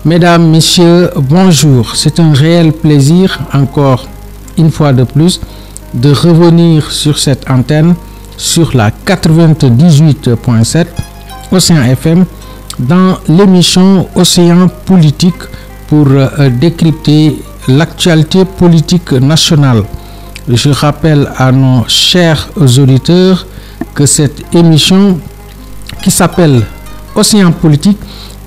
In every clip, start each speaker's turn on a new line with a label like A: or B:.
A: Mesdames, Messieurs, bonjour. C'est un réel plaisir, encore une fois de plus, de revenir sur cette antenne, sur la 98.7 Océan FM, dans l'émission Océan Politique pour décrypter l'actualité politique nationale. Je rappelle à nos chers auditeurs que cette émission qui s'appelle Océan Politique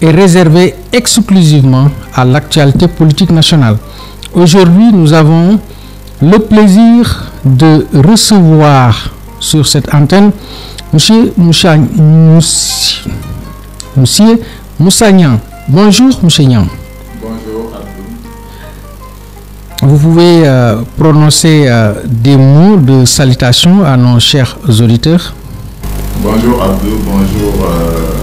A: est réservée exclusivement à l'actualité politique nationale. Aujourd'hui, nous avons le plaisir de recevoir sur cette antenne Monsieur Moussa Niang. Bonjour, Monsieur Niang.
B: Bonjour à tous.
A: Vous pouvez prononcer des mots de salutation à nos chers auditeurs.
B: Bonjour Abdou, bonjour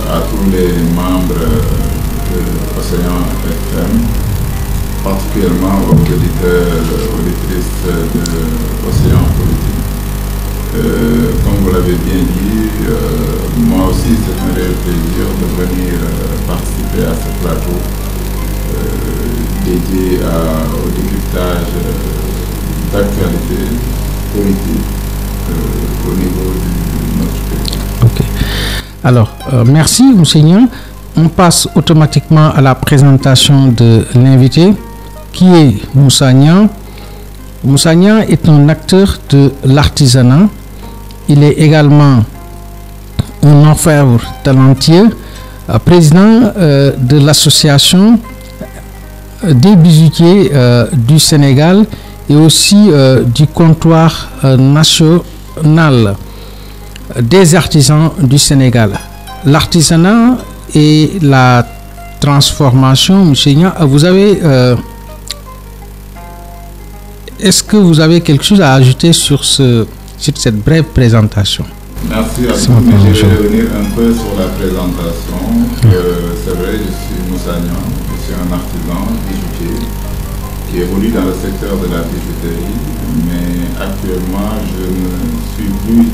B: à tous les membres de Océan FM, particulièrement aux auditeurs, auditrices de Océan Politique. Comme vous l'avez bien dit, moi aussi c'est un réel plaisir de venir participer à ce plateau dédié au décryptage d'actualité politique au niveau de notre pays.
A: Ok. Alors, merci, M. Niang. On passe automatiquement à la présentation de l'invité, qui est Moussa Niang. Moussa Niang est un acteur de l'artisanat. Il est également un orfèvre talentueux, président de l'association des bijoutiers du Sénégal et aussi du comptoir national des artisans du Sénégal. L'artisanat et la transformation, M. Niang, vous avez... est-ce que vous avez quelque chose à ajouter sur cette brève présentation?
B: Merci à vous, mais je vais revenir un peu sur la présentation. C'est vrai, je suis Moussa Niang, je suis un artisan bijoutier qui évolue dans le secteur de la bijouterie, mais actuellement je ne suis plus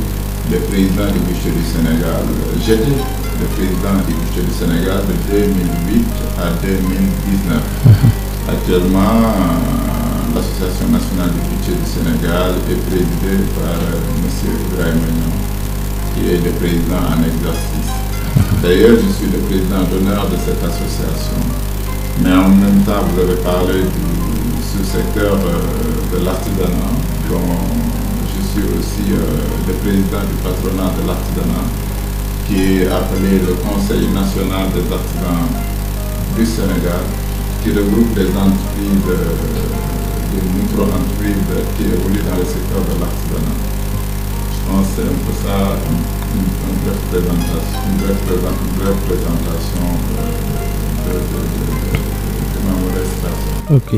B: le président du bijoutier du Sénégal. J'étais le président du bijoutier du Sénégal de 2008 à 2019. Actuellement, l'Association nationale du bijoutier du Sénégal est présidée par M. Ibrahim Niang, qui est le président en exercice. D'ailleurs, je suis le président d'honneur de cette association. Mais en même temps, vous avez parlé du sous-secteur de l'artisanat, dont je suis aussi le président du patronat de l'artisanat, qui est appelé le Conseil national des artisans du Sénégal, qui regroupe des entreprises, des micro-entreprises qui évoluent dans le secteur de l'artisanat. Je pense que c'est un peu ça, une brève présentation de ma modeste personne.
A: Ok.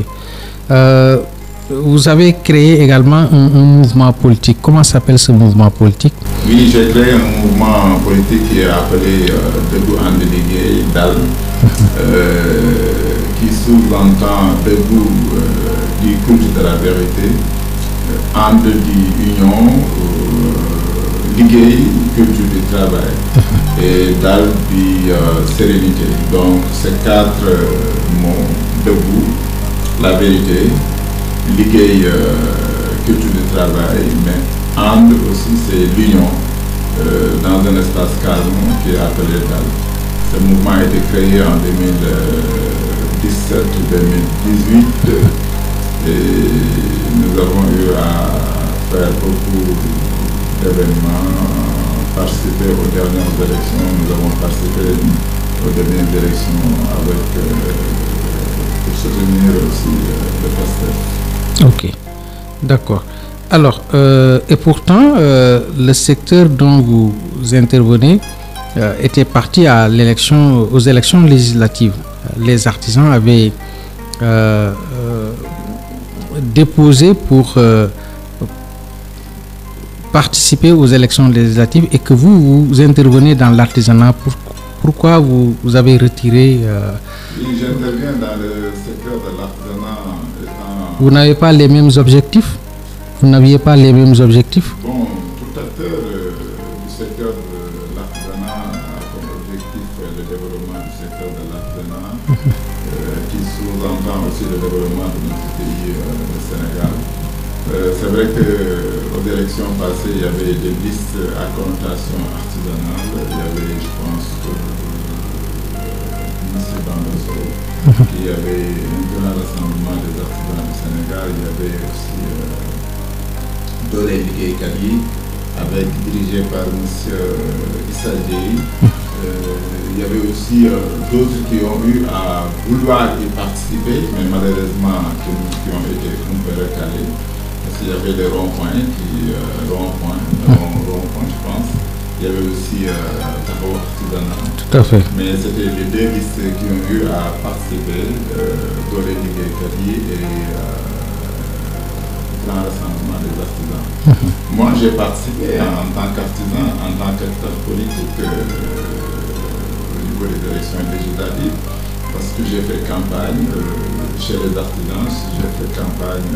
A: Vous avez créé également un mouvement politique. Comment s'appelle ce mouvement politique?
B: Oui, j'ai créé un mouvement politique qui est appelé Debout And Liggéey DAL, qui sous-entend Debout du culte de la vérité, And du union, Liggéey, culture du travail, et DAL du sérénité. Donc ces quatre mots, Debout, la vérité, Liggéey, culture du travail, mais And aussi c'est l'union dans un espace calme qui est appelé DAL. Ce mouvement a été créé en 2017-2018 et nous avons eu à faire beaucoup d'événements, participer aux dernières élections. Nous avons participé aux dernières élections pour soutenir aussi le PASTEF.
A: Ok, d'accord. Alors, et pourtant, le secteur dont vous intervenez était parti aux élections législatives. Les artisans avaient déposé pour participer aux élections législatives et que vous intervenez dans l'artisanat. Pourquoi vous avez retiré
B: Oui, j'interviens dans le secteur de l'artisanat.
A: Vous n'avez pas les mêmes objectifs? Vous n'aviez pas les mêmes objectifs?
B: Bon, tout acteur du secteur de l'artisanat a comme objectif le développement du secteur de l'artisanat. qui sous-entend aussi le développement de notre pays, le Sénégal. C'est vrai qu'aux élections passées, il y avait des listes à connotation artisanale. Il y avait, je pense, M. Bandoso, qui avait un grand rassemblement des artisans du Sénégal. Il y avait aussi Doré Ligue Kali, dirigé par M. Issa Dieye. Il y avait aussi d'autres qui ont eu à vouloir y participer, mais malheureusement qui ont été un peu recalés. Parce qu'il y avait des ronds-points, je pense. Il y avait aussi Taho Artisanat.
A: Tout à fait.
B: Mais c'était les deux listes qui ont eu à participer, Doré Ligue Kali et Grand Rassemblement des Artisans. Moi, j'ai participé en tant qu'artisan, en tant qu'acteur politique au niveau des élections législatives, parce que j'ai fait campagne chez les artisans, j'ai fait campagne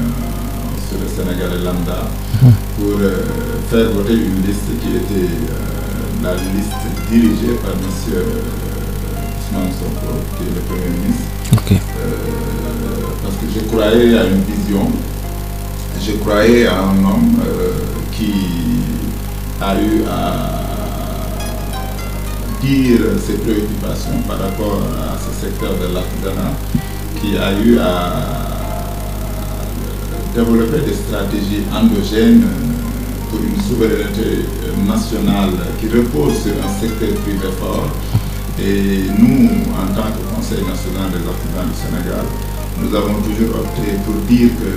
B: sur le Sénégalais lambda pour faire voter une liste qui était la liste dirigée par M. Ousmane Sonko, qui est le Premier ministre.
A: Okay.
B: Parce que je croyais à une vision, je croyais à un homme qui a eu à dire ses préoccupations par rapport à ce secteur de l'artisanat, qui a eu à développer des stratégies endogènes pour une souveraineté nationale qui repose sur un secteur privé fort. Et nous, en tant que Conseil national des artisans du Sénégal, nous avons toujours opté pour dire que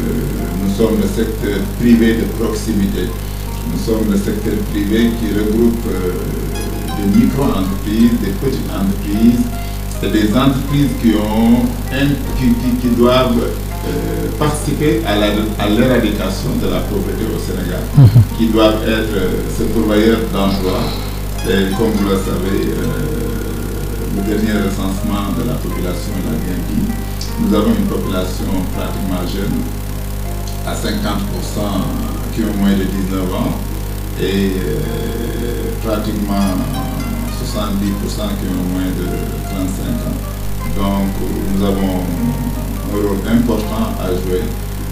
B: nous sommes le secteur privé de proximité. Nous sommes le secteur privé qui regroupe des micro-entreprises, des petites entreprises, et des entreprises qui doivent participer à l'éradication de la pauvreté au Sénégal, qui doivent être ce pourvoyeur d'emploi. Et comme vous le savez, le dernier recensement de la population l'a bien dit, nous avons une population pratiquement jeune, à 50% qui ont moins de 19 ans et pratiquement 70% qui ont moins de 35 ans. Donc nous avons un rôle important à jouer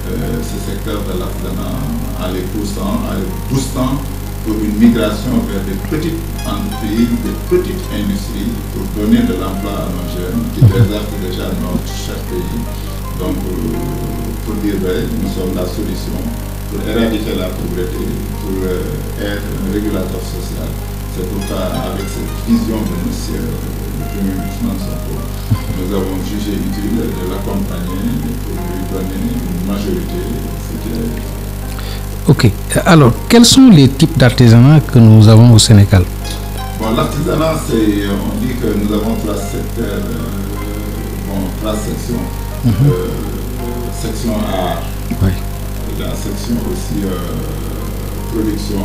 B: ce secteur de l'artisanat en les poussant, en les boostant pour une migration vers des petites entreprises, des petites industries pour donner de l'emploi à nos jeunes qui désertent déjà notre cher pays. Donc pour dire vrai, nous sommes la solution pour éradiquer la pauvreté, pour être un régulateur social. C'est pourquoi avec cette vision de M. le Premier ministre Sonko, nous avons jugé utile de l'accompagner pour lui donner une majorité, ce qu'il a.
A: Ok. Alors, quels sont les types d'artisanat que nous avons au Sénégal?
B: Bon, l'artisanat, on dit que nous avons trois secteurs, trois sections. Section art,
A: oui.
B: La section aussi production,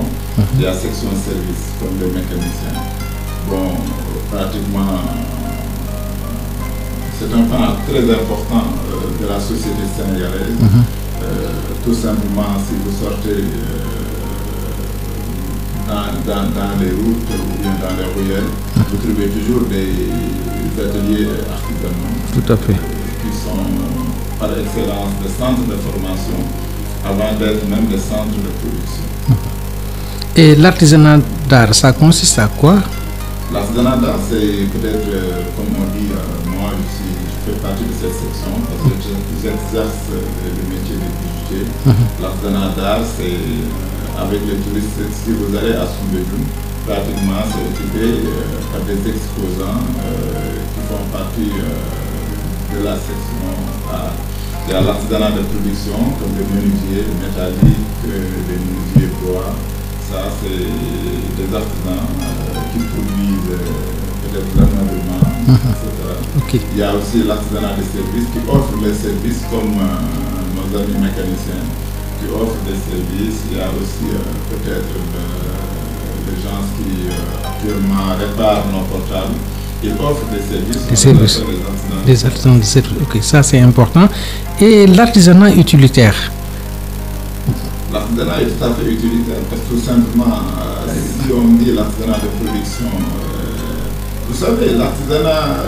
B: et la section service, comme les mécaniciens. Bon, pratiquement, c'est un pan très important de la société sénégalaise. Tout simplement, si vous sortez dans les routes ou bien dans les ruelles, vous trouvez toujours des ateliers artisanaux.
A: Tout à fait.
B: Qui sont par excellence des centres de formation avant d'être même des centres de production.
A: Et l'artisanat d'art, ça consiste à quoi? L'artisanat
B: d'art, c'est peut-être, comme on dit, moi je fais partie de cette section parce que j'exerce le métier de bijoutier. L'artisanat d'art, c'est avec les touristes, si vous allez à Soumbédioune, pratiquement c'est occupé par des exposants qui font partie de la section art. Il y a l'artisanat de production, comme les menuisiers métalliques, les menuisiers bois. Ça, c'est des artisans qui produisent peut-être l'ameublement, etc.
A: Okay.
B: Il y a aussi l'artisanat de services qui offre les services comme nos amis mécaniciens qui offrent des services. Il y a aussi peut-être les gens qui actuellement réparent nos portables. Ils offrent des services.
A: Des services. Des artisans de services. Ok, ça c'est important. Et l'artisanat utilitaire?
B: L'artisanat est tout à fait utilitaire parce que tout simplement, si on dit l'artisanat de production, vous savez, l'artisanat,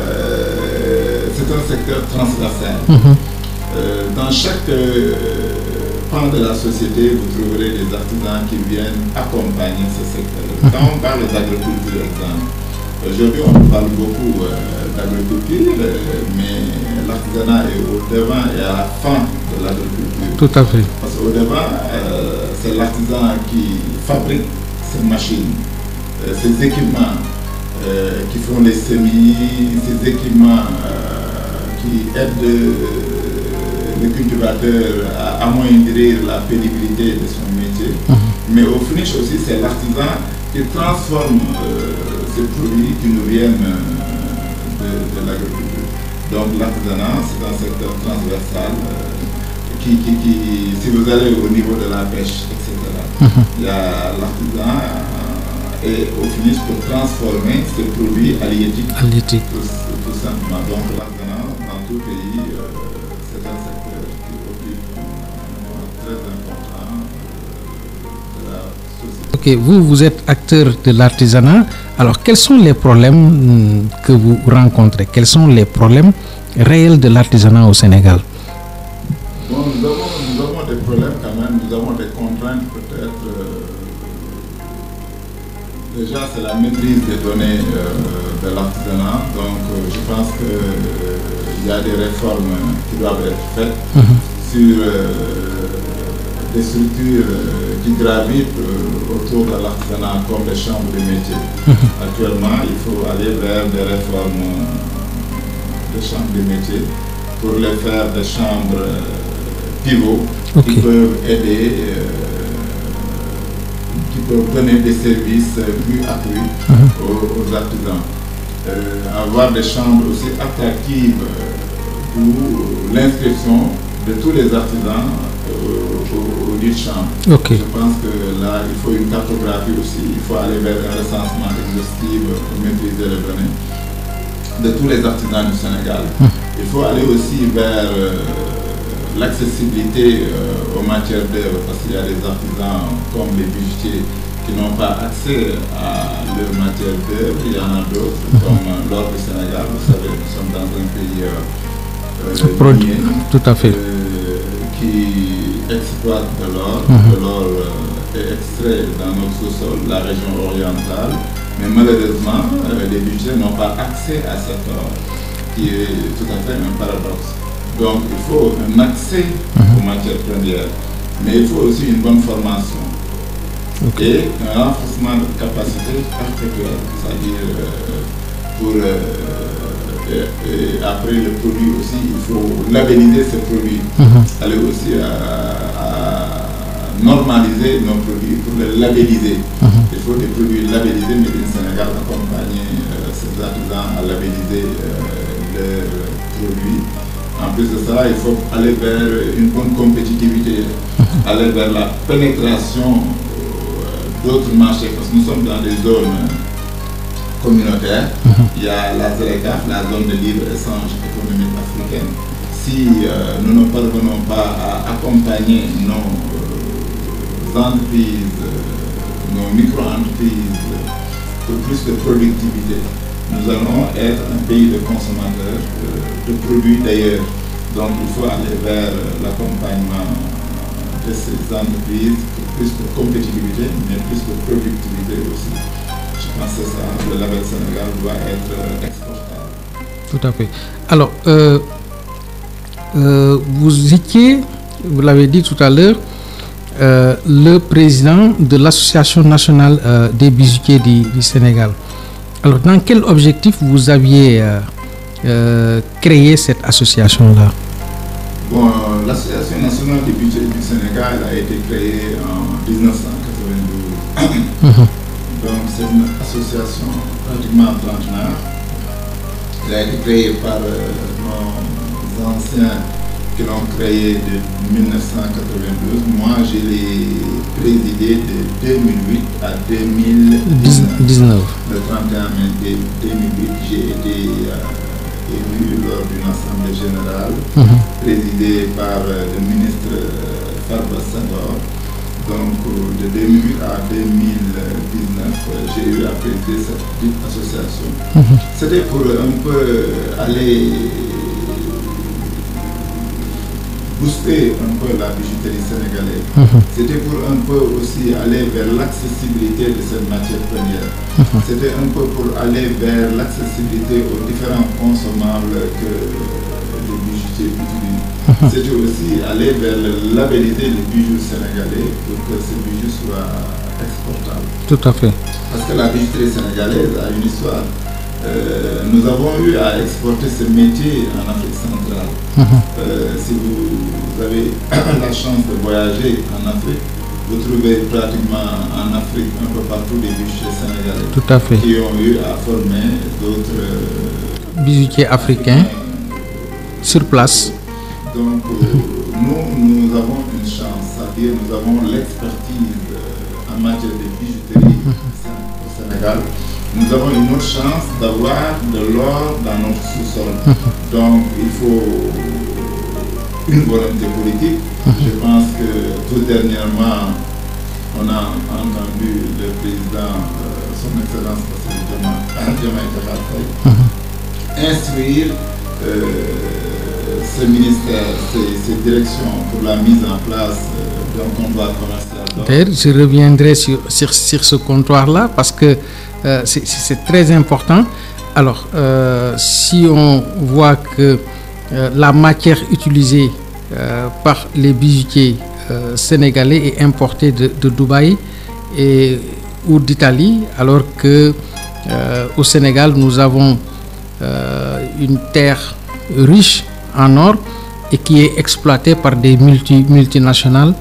B: c'est un secteur transversal. Dans chaque pan de la société, vous trouverez des artisans qui viennent accompagner ce secteur. Quand on parle d'agriculture, exemple, aujourd'hui on parle beaucoup d'agriculture, mais l'artisanat est au devant et à la fin de l'agriculture.
A: Tout à fait.
B: Parce qu'au devant, c'est l'artisan qui fabrique ces machines, ces équipements qui font les semis, ces équipements qui aident le cultivateur à amoindrir la pénibilité de son métier. Mais au finish aussi, c'est l'artisan qui transforme ces produits qui nous viennent de l'agriculture. Donc l'artisanat, c'est un secteur transversal si vous allez au niveau de la pêche, etc., il y a l'artisan et au finish pour transformer ces produits halieutiques. Tout simplement. Donc l'artisanat, dans tout pays, c'est un secteur qui occupe un rôle très important de la société.
A: Ok, vous êtes acteur de l'artisanat. Alors, quels sont les problèmes que vous rencontrez? Quels sont les problèmes réels de l'artisanat au Sénégal?
B: Bon, nous avons des problèmes quand même, nous avons des contraintes peut-être. Déjà, c'est la maîtrise des données de l'artisanat. Donc, je pense qu'il y a des réformes qui doivent être faites sur des structures qui gravitent autour de l'artisanat comme les chambres de métiers. Actuellement, il faut aller vers des réformes des chambres de métiers pour les faire des chambres pivots qui peuvent aider, qui peuvent donner des services plus accrus aux artisans. Avoir des chambres aussi attractives pour l'inscription de tous les artisans aux dites chambres. Je pense que là, il faut une cartographie aussi, il faut aller vers un recensement exhaustif pour maîtriser les données de tous les artisans du Sénégal. Il faut aller aussi vers l'accessibilité aux matières d'œuvre, parce qu'il y a des artisans comme les bijoutiers qui n'ont pas accès à leurs matières d'œuvre. Il y en a d'autres, comme l'or du Sénégal. Vous savez, nous sommes dans un pays minier,
A: tout à fait,
B: qui exploite de l'or. De l'or est extrait dans notre sous-sol, la région orientale. Mais malheureusement, les bijoutiers n'ont pas accès à cet or, qui est tout à fait un paradoxe. Donc il faut un accès aux matières premières, mais il faut aussi une bonne formation et un renforcement de capacité perpétuelle, c'est-à-dire pour après le produit aussi, il faut labelliser ces produits, aller aussi à normaliser nos produits pour les labelliser. Il faut des produits labellisés, mais le Sénégal accompagner ces artisans à labelliser leurs produits. En plus de ça, il faut aller vers une bonne compétitivité, aller vers la pénétration d'autres marchés, parce que nous sommes dans des zones communautaires. Il y a la ZLECAf, la zone de libre-échange économique africaine. Si nous ne parvenons pas à accompagner nos entreprises, nos micro-entreprises pour plus de productivité, nous allons être un pays de consommateurs de produits d'ailleurs. Donc il faut aller vers l'accompagnement de ces entreprises pour plus de compétitivité, mais plus de productivité aussi. Je pense que ça, le label Sénégal doit être exportable.
A: Tout à fait. Alors, vous étiez, vous l'avez dit tout à l'heure, le président de l'Association nationale des bijoutiers du Sénégal. Alors, dans quel objectif vous aviez créé cette association-là?
B: Bon, l'Association nationale des bijoutiers du Sénégal a été créée en 1992. Donc, c'est une association pratiquement trentenaire. Elle a été créée par nos anciens qui l'ont créée de 1992. Moi, je l'ai présidé de 2008 à 2019. Le 31 mai 2008, j'ai été élu lors d'une assemblée générale présidée par le ministre Farba Senghor. Donc, de 2008 à 2019, j'ai eu à présider cette petite association. C'était pour un peu aller booster un peu la bijouterie sénégalaise. C'était pour un peu aussi aller vers l'accessibilité de cette matière première. C'était un peu pour aller vers l'accessibilité aux différents consommables que les bijoutiers utilisent. C'était aussi aller vers la labelliser les bijoux sénégalais pour que ces bijoux soient exportables.
A: Tout à fait.
B: Parce que la bijouterie sénégalaise a une histoire. Nous avons eu à exporter ce métier en Afrique centrale. Si vous avez la chance de voyager en Afrique, vous trouvez pratiquement en Afrique un peu partout des bijoutiers sénégalais.
A: Tout à fait.
B: Qui ont eu à former d'autres
A: bijoutiers africains sur place.
B: Donc nous avons une chance, c'est-à-dire nous avons l'expertise en matière de bijouterie au Sénégal. Nous avons une autre chance d'avoir de l'or dans notre sous-sol. Donc il faut une volonté politique. Je pense que tout dernièrement, on a entendu le président, son Excellence Diomaye Diakhar Faye, instruire ce ministère, ces directions pour la mise en place d'un comptoir commercial.
A: D'ailleurs, je reviendrai sur ce comptoir-là parce que c'est très important. Alors, si on voit que la matière utilisée par les bijoutiers sénégalais est importée de Dubaï ou d'Italie, alors que au Sénégal, nous avons une terre riche en or et qui est exploitée par des multinationales,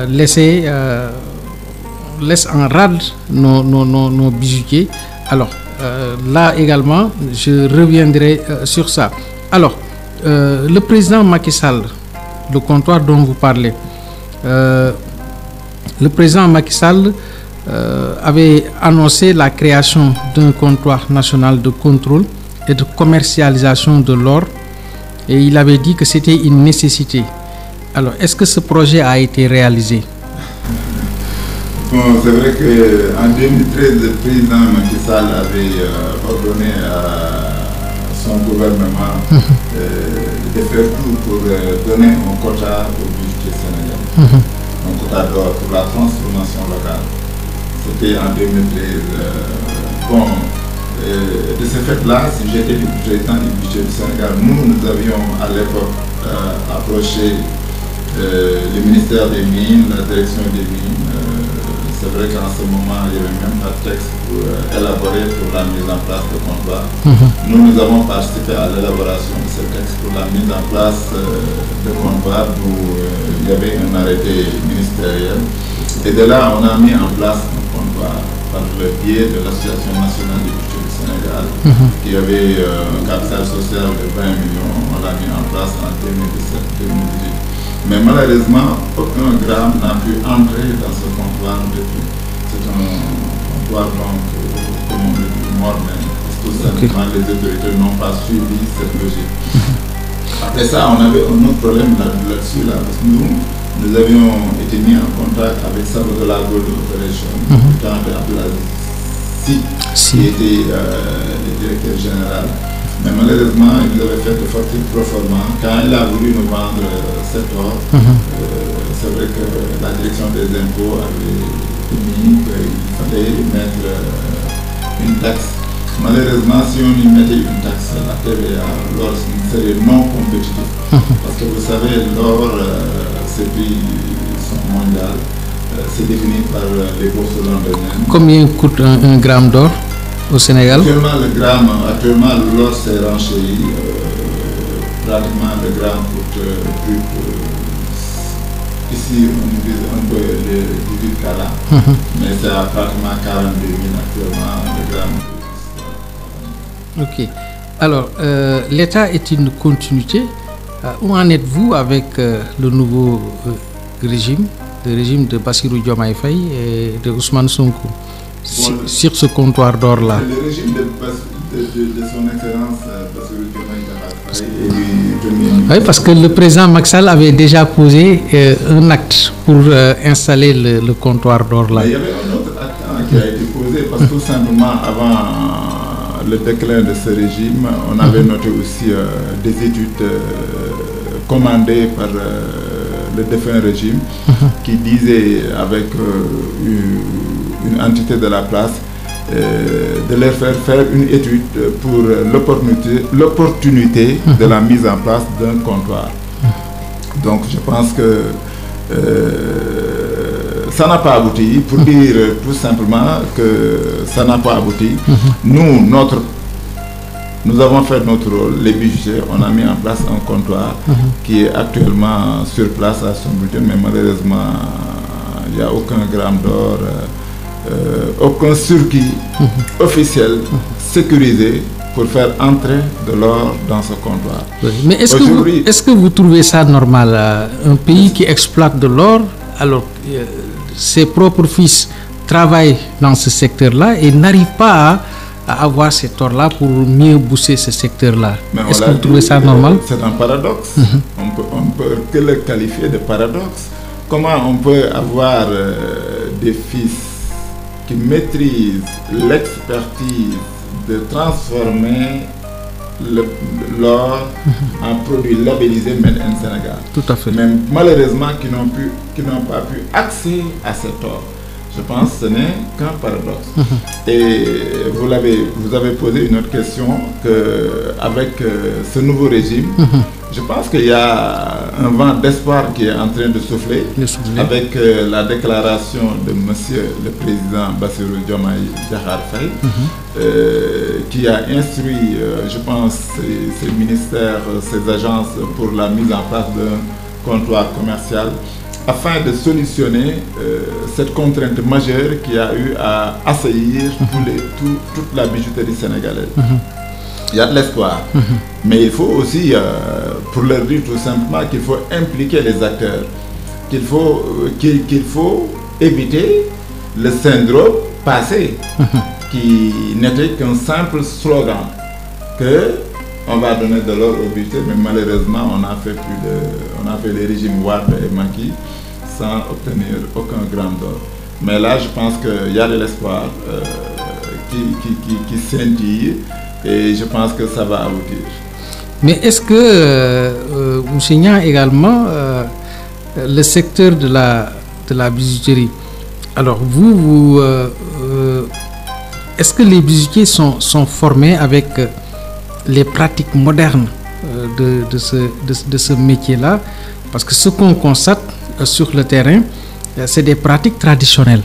A: laisse en rade nos bijoutiers. Alors là également, je reviendrai sur ça. Alors, le président Macky Sall, le comptoir dont vous parlez, le président Macky Sall avait annoncé la création d'un comptoir national de contrôle et de commercialisation de l'or, et il avait dit que c'était une nécessité. Alors, est-ce que ce projet a été réalisé?
B: Bon, c'est vrai qu'en 2013, le président Macky Sall avait ordonné à son gouvernement de faire tout pour donner un quota aux bijoutiers sénégalais, un quota d'or pour la transformation locale. C'était en 2013. Bon, de ce fait-là, si j'étais le président du budget du Sénégal, nous avions à l'époque approché le ministère des Mines, la direction des Mines. C'est vrai qu'en ce moment, il n'y avait même pas de texte pour élaborer pour la mise en place de comptoir. Nous avons participé à l'élaboration de ce texte pour la mise en place de comptoir où il y avait un arrêté ministériel. Et de là, on a mis en place un comptoir par le biais de l'Association nationale des bijoutiers du Sénégal, qui avait un capital social de 20 millions. On l'a mis en place en 2017-2018. Mais malheureusement, aucun gramme n'a pu entrer dans ce comptoir depuis. C'est un comptoir, donc, comme on le dit, mort, mais tout simplement les autorités n'ont pas suivi cette logique. Après ça, on avait un autre problème là-dessus, parce que nous avions été mis en contact avec Sabodola Gold Operation, du temps de Abdelaziz, qui était le directeur général. Mais malheureusement, il nous avait fait de fortes proforma. Quand il a voulu nous vendre cet or, c'est vrai que la direction des impôts avait mis qu'il fallait mettre une taxe. Malheureusement, si on y mettait une taxe, la TVA, l'or serait non compétitif. Parce que vous savez, l'or, ses prix sont mondiaux. C'est défini par les bourses londoniennes.
A: Combien coûte un gramme d'or au Sénégal?
B: Actuellement, l'or s'est renchéri. Pratiquement le gramme coûte plus que... Ici, on utilise un peu les 18 carats, mais c'est à pratiquement 42 000 actuellement le gramme.
A: Ok. Alors, l'État est une continuité. Où en êtes-vous avec le nouveau régime, le régime de Bassirou Diomaye Faye et de Ousmane Sonko, sur ce comptoir d'or-là?
B: Le régime de son Excellence Bassirou Diomaye Faye est...
A: Oui, parce que le président Macky Sall avait déjà posé un acte pour installer le comptoir d'or-là.
B: Il y avait un autre acte qui a été posé parce que tout simplement avant le déclin de ce régime, on avait noté aussi des études commandé par le défunt régime, qui disait avec une entité de la place de leur faire une étude pour l'opportunité de la mise en place d'un comptoir. Donc je pense que ça n'a pas abouti, pour dire tout simplement que ça n'a pas abouti. Nous avons fait notre rôle, les bijoutiers, on a mis en place un comptoir qui est actuellement sur place à son bulletin, mais malheureusement, il n'y a aucun gramme d'or, aucun circuit officiel sécurisé pour faire entrer de l'or dans ce comptoir.
A: Oui. Mais est-ce que vous trouvez ça normal, un pays qui exploite de l'or, alors ses propres fils travaillent dans ce secteur-là et n'arrivent pas à avoir cet or-là pour mieux booster ce secteur-là? Est-ce que vous trouvez ça normal?
B: C'est un paradoxe. On ne peut que le qualifier de paradoxe. Comment on peut avoir des fils qui maîtrisent l'expertise de transformer l'or en produit labellisé Made in Sénégal?
A: Tout à fait.
B: Mais malheureusement qui n'ont pas pu accéder à cet or. Je pense que ce n'est qu'un paradoxe. Et vous avez posé une autre question, qu'avec ce nouveau régime, je pense qu'il y a un vent d'espoir qui est en train de souffler, avec la déclaration de monsieur le président Bassirou Diomaye Diakhar Faye, qui a instruit, je pense, ses ministères, ses agences pour la mise en place d'un comptoir commercial, afin de solutionner cette contrainte majeure qui a eu à assaillir toute la bijouterie sénégalaise. Il y a de l'espoir, mais il faut aussi, pour leur dire tout simplement, qu'il faut impliquer les acteurs, qu'il faut éviter le syndrome passé, qui n'était qu'un simple slogan, que on va donner de l'or au budget, mais malheureusement on a fait les régimes Wade et Macky sans obtenir aucun gramme d'or. Mais là je pense qu'il y a de l'espoir qui scintille, et je pense que ça va aboutir.
A: Mais est-ce que, M. Niang, également, le secteur de la bijouterie, alors est-ce que les bijoutiers sont formés avec les pratiques modernes de ce métier-là? Parce que ce qu'on constate sur le terrain, c'est des pratiques traditionnelles.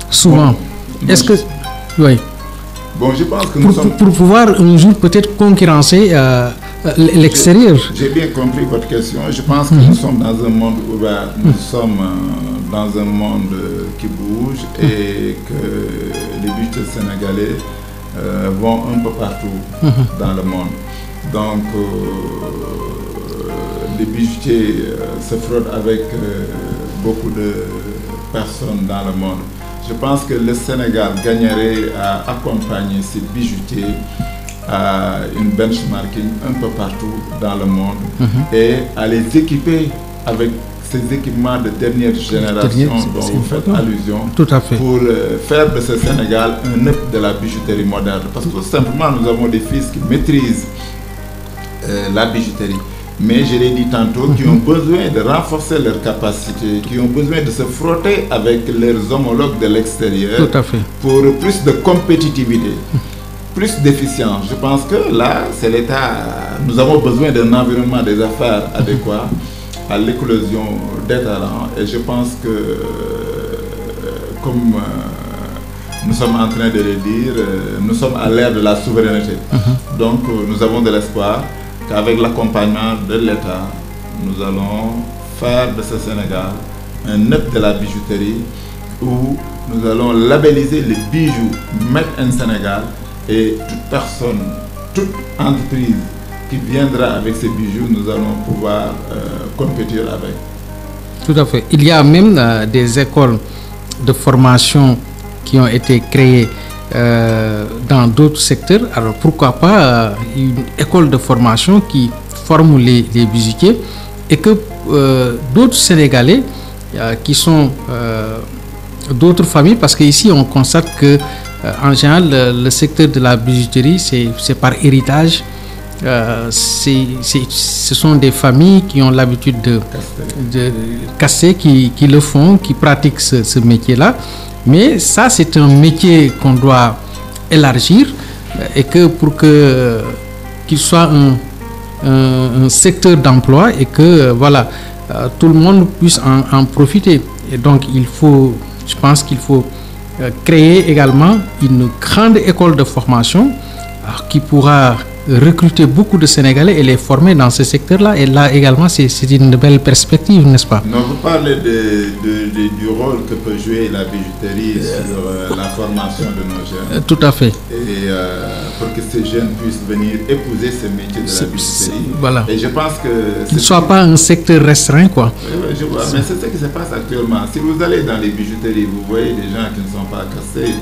A: Souvent.
B: Bon,
A: est-ce que... Oui.
B: Bon, je pense que
A: pour pouvoir un jour peut-être concurrencer l'extérieur.
B: J'ai bien compris votre question. Je pense que nous sommes dans un monde ouvert. Nous sommes dans un monde qui bouge, et que les bijoutiers sénégalais vont un peu partout dans le monde. Donc, les bijoutiers se frottent avec beaucoup de personnes dans le monde. Je pense que le Sénégal gagnerait à accompagner ces bijoutiers à une benchmarking un peu partout dans le monde, et à les équiper avec ces équipements de dernière génération dont vous faites allusion.
A: Tout à fait.
B: Pour faire de ce Sénégal un hub de la bijouterie moderne. Parce que tout simplement, nous avons des fils qui maîtrisent la bijouterie, mais je l'ai dit tantôt, qui ont besoin de renforcer leurs capacités, qui ont besoin de se frotter avec leurs homologues de l'extérieur.
A: Tout à fait.
B: Pour plus de compétitivité, plus d'efficience. Je pense que là, c'est l'État. Nous avons besoin d'un environnement des affaires adéquat à l'éclosion des talents, et je pense que, comme nous sommes en train de le dire, nous sommes à l'ère de la souveraineté. Donc nous avons de l'espoir qu'avec l'accompagnement de l'État, nous allons faire de ce Sénégal un hub de la bijouterie, où nous allons labelliser les bijoux Made in Sénégal, et toute personne, toute entreprise qui viendra avec ces bijoux, nous allons pouvoir compétir avec.
A: Tout à fait. Il y a même des écoles de formation qui ont été créées dans d'autres secteurs. Alors pourquoi pas une école de formation qui forme les bijoutiers, et que d'autres Sénégalais qui sont d'autres familles, parce qu'ici on constate que en général le secteur de la bijouterie c'est par héritage, ce sont des familles qui ont l'habitude de casser, qui le font, qui pratiquent ce métier-là. Mais ça, c'est un métier qu'on doit élargir et que pour qu'il soit un secteur d'emploi et que voilà, tout le monde puisse en profiter. Et donc, je pense qu'il faut créer également une grande école de formation qui pourra recruter beaucoup de Sénégalais et les former dans ce secteur-là. Et là également, c'est une belle perspective, n'est-ce pas?
B: Non, vous parlez du rôle que peut jouer la bijouterie sur la formation de nos jeunes.
A: Tout à fait.
B: Et pour que ces jeunes puissent venir épouser ce métier de la bijouterie.
A: Voilà.
B: Et je pense que...
A: qu'il ne soit pas un secteur restreint, quoi.
B: Oui, je vois. Mais c'est ce qui se passe actuellement. Si vous allez dans les bijouteries, vous voyez des gens qui ne sont pas cassés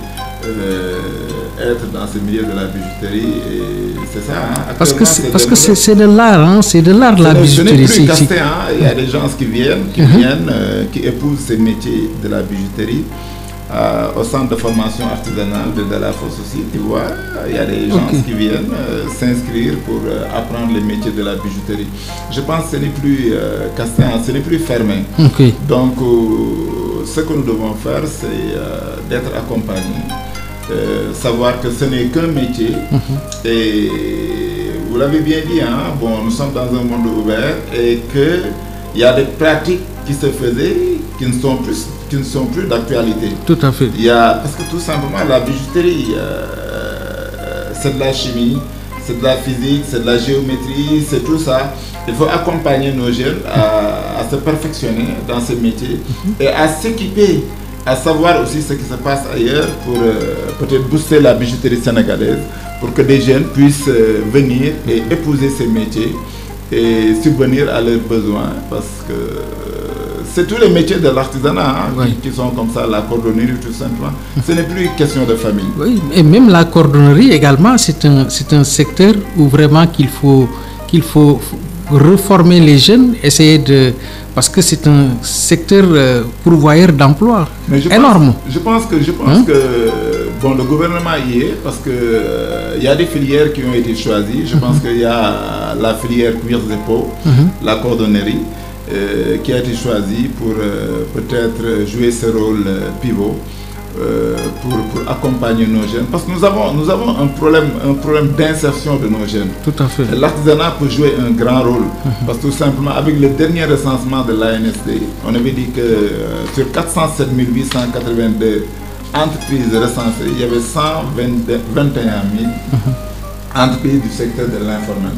B: être dans ce milieu de la bijouterie. Et c'est ça. Hein.
A: Parce que c'est de l'art, hein, c'est de l'art la bijouterie.
B: Ce n'est plus casté, hein. Il y a des gens qui viennent, qui épousent ce métier de la bijouterie. Au centre de formation artisanale de Delafosse aussi, tu vois, il y a des gens qui viennent s'inscrire pour apprendre le métier de la bijouterie. Je pense que ce n'est plus casté, ce n'est plus fermé. Donc, ce que nous devons faire, c'est d'être accompagnés, savoir que ce n'est qu'un métier. Et vous l'avez bien dit, hein, bon, nous sommes dans un monde ouvert et qu'il y a des pratiques qui se faisaient qui ne sont plus d'actualité.
A: Tout à fait.
B: Parce que tout simplement, la bijouterie, c'est de la chimie, c'est de la physique, c'est de la géométrie, c'est tout ça. Il faut accompagner nos jeunes à se perfectionner dans ce métier et à s'équiper, à savoir aussi ce qui se passe ailleurs pour peut-être booster la bijouterie sénégalaise, pour que des jeunes puissent venir et épouser ces métiers et subvenir à leurs besoins, parce que c'est tous les métiers de l'artisanat qui sont comme ça, la cordonnerie tout simplement. Ce n'est plus une question de famille.
A: Oui, et même la cordonnerie également, c'est un secteur où vraiment qu'il faut reformer les jeunes, essayer de... Parce que c'est un secteur pourvoyeur d'emploi énorme.
B: Je pense que bon, le gouvernement y est, parce que y a des filières qui ont été choisies. Je pense qu'il y a la filière cuir et peau, la cordonnerie, qui a été choisie pour peut-être jouer ce rôle pivot pour accompagner nos jeunes. Parce que nous avons un problème d'insertion de nos jeunes.
A: Tout à fait.
B: L'artisanat peut jouer un grand rôle. Parce que tout simplement, avec le dernier recensement de l'ANSD, on avait dit que sur 407 882 entreprises recensées, il y avait 121 000 entreprises du secteur de l'informel.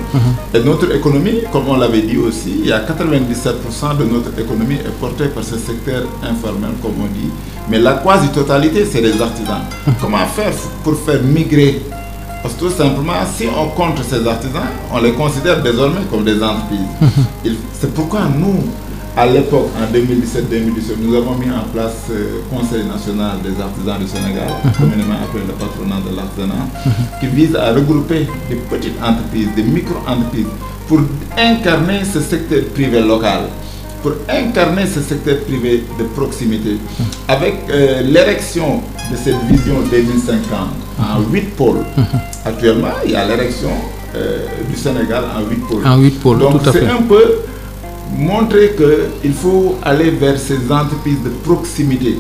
B: Et notre économie, comme on l'avait dit aussi, il y a 97% de notre économie est portée par ce secteur informel, comme on dit. Mais la quasi-totalité, c'est les artisans. Comment faire pour faire migrer? Parce que tout simplement, si on compte ces artisans, on les considère désormais comme des entreprises. C'est pourquoi nous, à l'époque, en 2017-2018, nous avons mis en place le Conseil national des artisans du Sénégal, communément appelé le patronat de l'artisanat, qui vise à regrouper des petites entreprises, des micro-entreprises, pour incarner ce secteur privé local, pour incarner ce secteur privé de proximité, avec l'érection de cette vision 2050 en 8 pôles. Actuellement, il y a l'érection du Sénégal en 8 pôles.
A: En 8 pôles,
B: donc
A: tout à fait.
B: C'est un peu montrer qu'il faut aller vers ces entreprises de proximité,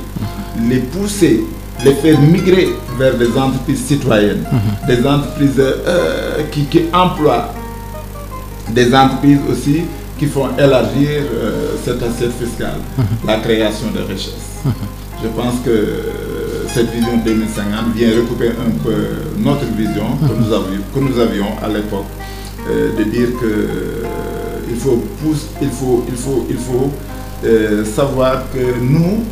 B: les pousser, les faire migrer vers des entreprises citoyennes, des entreprises qui emploient, des entreprises aussi qui font élargir cette assiette fiscale, la création de richesses. Je pense que cette vision 2050 vient recouper un peu notre vision que nous avions à l'époque, de dire que il faut savoir que nous,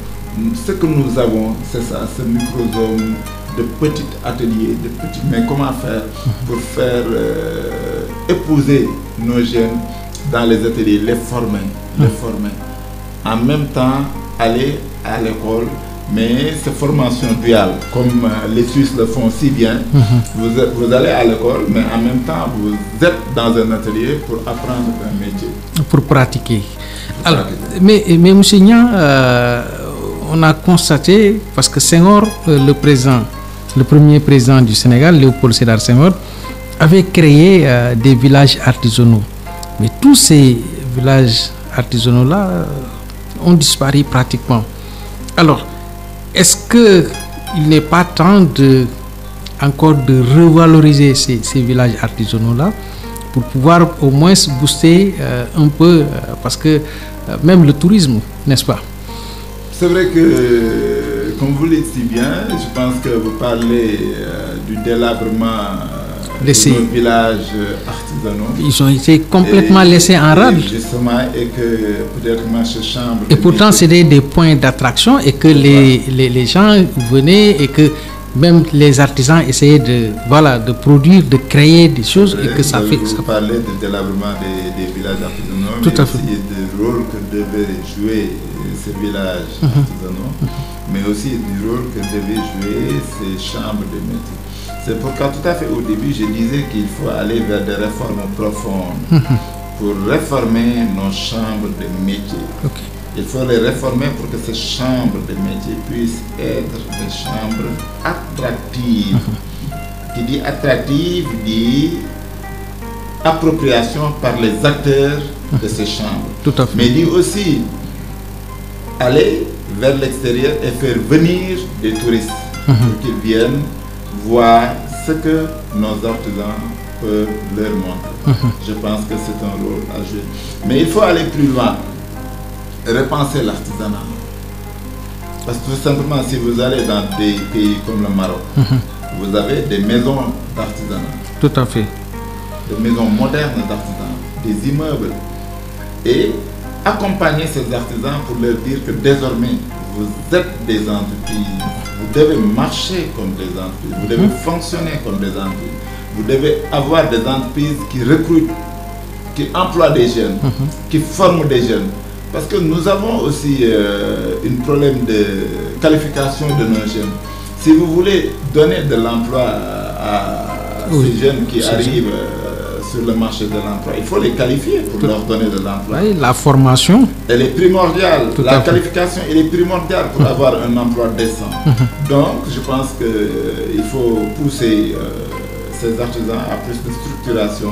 B: ce que nous avons, c'est ça, ce microsome de petits ateliers, mais comment faire pour faire épouser nos jeunes dans les ateliers, les former, en même temps aller à l'école, mais ces formations duales, comme les Suisses le font si bien, vous allez à l'école, mais en même temps, vous êtes dans un atelier pour apprendre un métier.
A: Pour pratiquer. Alors, mais M. Niang, on a constaté, parce que Senghor, le premier président du Sénégal, Léopold Sédar Senghor, avait créé des villages artisanaux. Mais tous ces villages artisanaux-là ont disparu pratiquement. Alors, est-ce qu'il n'est pas temps encore de revaloriser ces villages artisanaux-là pour pouvoir au moins booster un peu, parce que même le tourisme, n'est-ce pas?
B: C'est vrai que, comme vous le dites si bien, je pense que vous parlez du délabrement de nos villages artisanaux.
A: Ils ont été complètement laissés en rade.
B: Justement, et que peut-être ces chambres...
A: Et pourtant, c'était des points d'attraction et que les gens venaient et que même les artisans essayaient de produire, de créer des choses et que ça fait...
B: Vous parlez du délabrement des villages artisanaux,
A: tout à fait.
B: Mais aussi du rôle que devaient jouer ces villages artisanaux, mais aussi du rôle que devaient jouer ces chambres de métiers. C'est pourquoi tout à fait au début, je disais qu'il faut aller vers des réformes profondes pour réformer nos chambres de métiers.
A: Okay.
B: Il faut les réformer pour que ces chambres de métiers puissent être des chambres attractives. Qui dit attractive dit appropriation par les acteurs de ces chambres.
A: Tout à fait.
B: Mais dit aussi aller vers l'extérieur et faire venir des touristes pour qu'ils viennent voir ce que nos artisans peuvent leur montrer. Je pense que c'est un rôle à jouer. Mais il faut aller plus loin. Repenser l'artisanat. Parce que tout simplement, si vous allez dans des pays comme le Maroc, vous avez des maisons d'artisanat.
A: Tout à fait.
B: Des maisons modernes d'artisanat, des immeubles. Et accompagner ces artisans pour leur dire que désormais, vous êtes des entreprises. Vous devez marcher comme des entreprises. Vous devez fonctionner comme des entreprises. Vous devez avoir des entreprises qui recrutent, qui emploient des jeunes, qui forment des jeunes. Parce que nous avons aussi un problème de qualification de nos jeunes. Si vous voulez donner de l'emploi à ces jeunes qui arrivent sur le marché de l'emploi, il faut les qualifier pour leur donner de l'emploi.
A: Oui, la formation.
B: Elle est primordiale. La qualification, elle est primordiale pour avoir un emploi décent. Donc, je pense qu'il faut pousser ces artisans à plus de structuration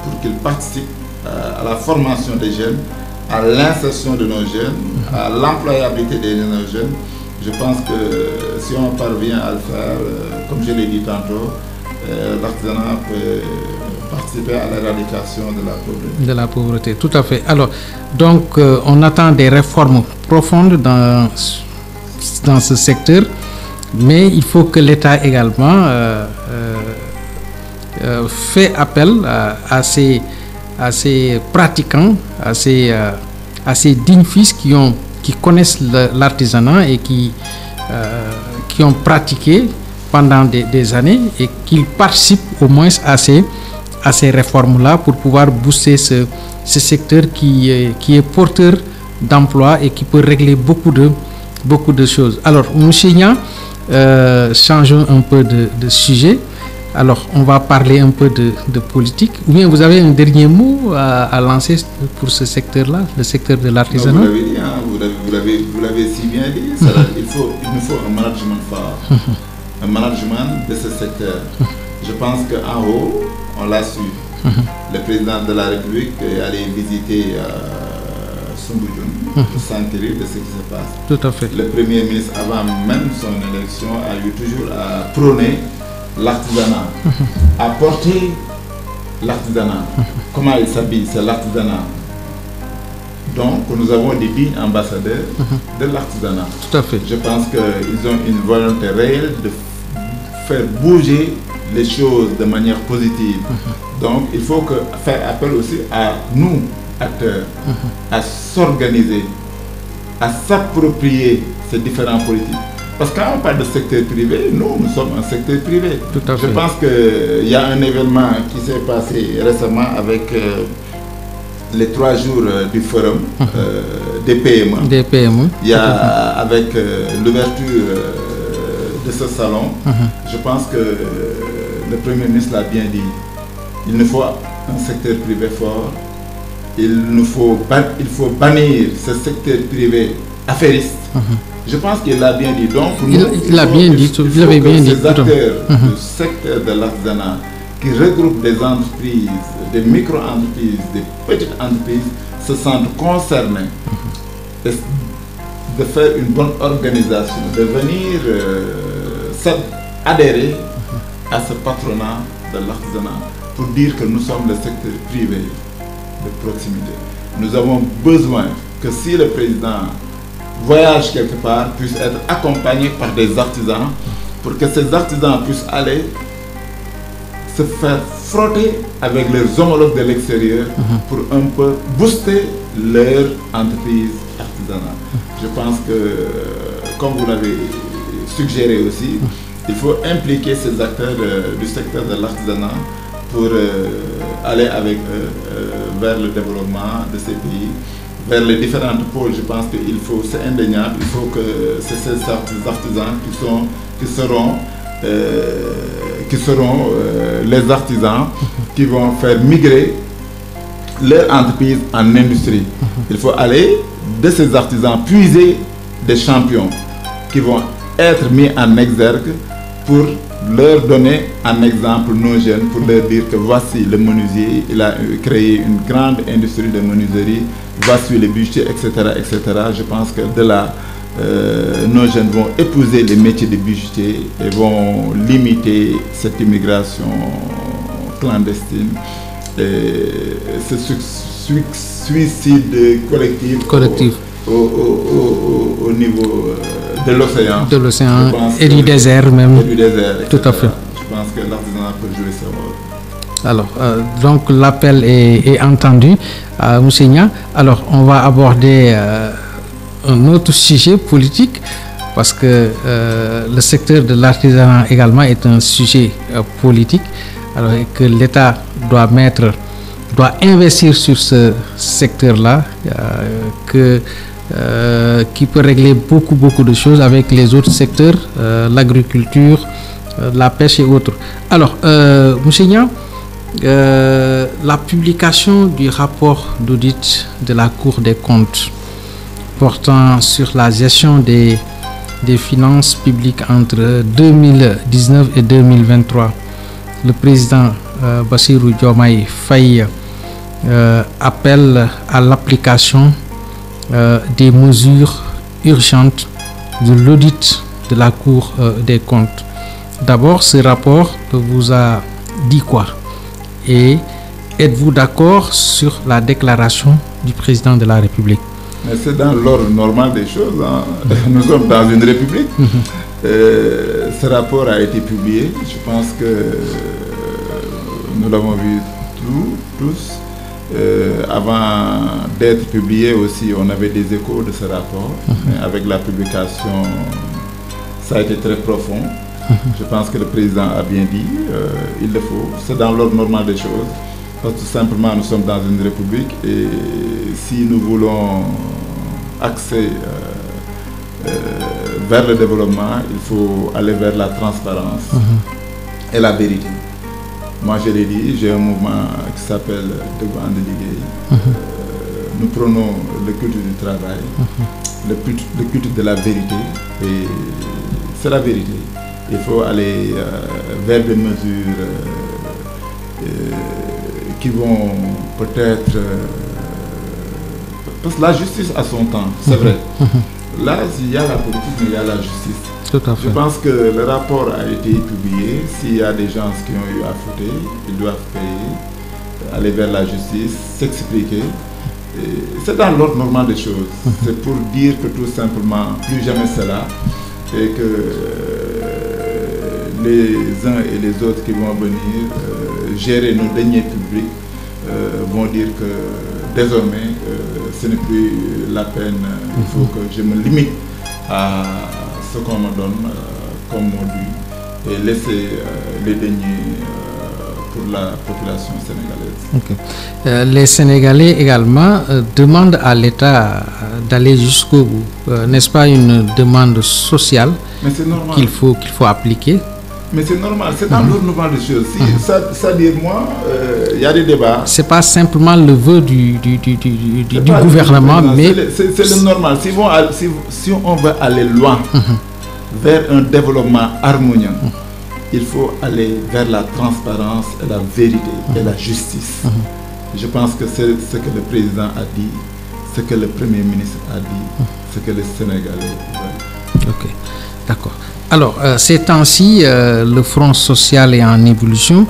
B: pour qu'ils participent à la formation des jeunes, à l'insertion de nos jeunes, à l'employabilité de nos jeunes. Je pense que si on parvient à le faire, comme je l'ai dit tantôt, l'artisanat peut participer à l'éradication de la pauvreté.
A: De la pauvreté, tout à fait. Alors, donc, on attend des réformes profondes dans ce secteur, mais il faut que l'État également fait appel à ces pratiquants, à ces dignes fils qui connaissent l'artisanat et qui ont pratiqué pendant des années et qu'ils participent au moins à ces réformes-là pour pouvoir booster ce secteur qui est porteur d'emploi et qui peut régler beaucoup de choses. Alors, M. Niang, changeons un peu de sujet. Alors, on va parler un peu de politique. Ou bien vous avez un dernier mot à lancer pour ce secteur-là, le secteur de l'artisanat?
B: Vous l'avez dit, hein, vous l'avez si bien dit. Il nous faut un management fort, un management de ce secteur. Je pense qu'en haut, on l'a su. Le président de la République est allé visiter Soumbédioune pour s'enquérir de ce qui se passe.
A: Tout à fait.
B: Le Premier ministre, avant même son élection, a eu toujours à prôner l'artisanat, à porter l'artisanat. Comment il s'habille, c'est l'artisanat. Donc, nous avons des dignes ambassadeurs de l'artisanat.
A: Tout à fait.
B: Je pense qu'ils ont une volonté réelle de faire bouger les choses de manière positive. Donc, il faut faire appel aussi à nous, acteurs, à s'organiser, à s'approprier ces différents politiques. Parce que quand on parle de secteur privé, nous sommes un secteur privé.
A: Tout à fait.
B: Je pense qu'il y a un événement qui s'est passé récemment avec les 3 jours du forum des PME.
A: Des PME.
B: Il y a avec l'ouverture de ce salon, je pense que le Premier ministre l'a bien dit. Il nous faut un secteur privé fort. Il faut bannir ce secteur privé affairiste. Je pense qu'il l'a bien dit. Donc,
A: il l'a bien dit. Il avait bien dit.
B: Ces acteurs du secteur de l'artisanat qui regroupe des entreprises, des micro-entreprises, des petites entreprises, se sentent concernés de faire une bonne organisation, de venir adhérer à ce patronat de l'artisanat pour dire que nous sommes le secteur privé de proximité. Nous avons besoin que si le président voyage quelque part, puisse être accompagné par des artisans pour que ces artisans puissent aller se faire frotter avec leurs homologues de l'extérieur pour un peu booster leur entreprise artisanale. Je pense que, comme vous l'avez suggéré aussi, il faut impliquer ces acteurs du secteur de l'artisanat pour aller avec eux vers le développement de ces pays, vers les différentes pôles. Je pense qu'il faut, c'est indéniable, il faut que ces artisans qui seront les artisans qui vont faire migrer leur entreprise en industrie. Il faut aller de ces artisans puiser des champions qui vont être mis en exergue pour leur donner un exemple nos jeunes, pour leur dire que voici le menuisier, il a créé une grande industrie de menuiserie, voici les bijoutiers, etc., etc. Je pense que de là, nos jeunes vont épouser les métiers de bijoutier et vont limiter cette immigration clandestine et ce suicide collectif. Au niveau de l'océan.
A: De l'océan et du désert même.
B: Et du désert, etc.
A: Tout à fait.
B: Je pense que l'artisanat peut jouer ce rôle.
A: Alors, donc l'appel est entendu. Monsieur Nia, alors on va aborder un autre sujet politique parce que le secteur de l'artisanat également est un sujet politique. Alors que l'État doit investir sur ce secteur-là, qui peut régler beaucoup de choses avec les autres secteurs, l'agriculture, la pêche et autres. Alors, monsieur Nia, la publication du rapport d'audit de la Cour des comptes portant sur la gestion des finances publiques entre 2019 et 2023, le président Bassirou Diomaye Faye appelle à l'application des mesures urgentes de l'audit de la Cour des comptes. D'abord, ce rapport vous a dit quoi? Et êtes-vous d'accord sur la déclaration du président de la République?
B: Mais c'est dans l'ordre normal des choses. Hein. Nous sommes dans une république. Ce rapport a été publié. Je pense que nous l'avons vu tous. Avant d'être publié aussi, on avait des échos de ce rapport. Mais avec la publication, ça a été très profond. Je pense que le président a bien dit, il le faut. C'est dans l'ordre normal des choses. Parce que tout simplement, nous sommes dans une république et si nous voulons accéder vers le développement, il faut aller vers la transparence et la vérité. Moi, je l'ai dit, j'ai un mouvement qui s'appelle Debout And Liggéey. Nous prenons le culte du travail, le culte de la vérité, et c'est la vérité. Il faut aller vers des mesures qui vont peut-être... parce que la justice a son temps, c'est vrai. Là, il y a la politique, mais il y a la justice.
A: Tout à fait.
B: Je pense que le rapport a été publié. S'il y a des gens qui ont eu à fauter, ils doivent payer, aller vers la justice, s'expliquer. C'est dans l'ordre normal des choses. C'est pour dire que tout simplement, plus jamais cela, et que les uns et les autres qui vont venir gérer nos deniers publics vont dire que désormais, ce n'est plus la peine. Il faut que je me limite à ce qu'on me donne comme module et laisser les deniers pour la population sénégalaise.
A: Okay. Les Sénégalais également demandent à l'État d'aller jusqu'au bout. N'est-ce pas une demande sociale qu'il faut appliquer?
B: Mais c'est normal, c'est dans l'ordre normal des choses. Ça dire moi, il y a des débats.
A: C'est pas simplement le vœu du gouvernement, mais
B: c'est le normal. Si on veut aller loin vers un développement harmonieux, il faut aller vers la transparence et la vérité et la justice. Je pense que c'est ce que le président a dit, ce que le Premier ministre a dit, ce que les Sénégalais veulent.
A: Ok, d'accord. Alors, ces temps-ci, le Front social est en évolution.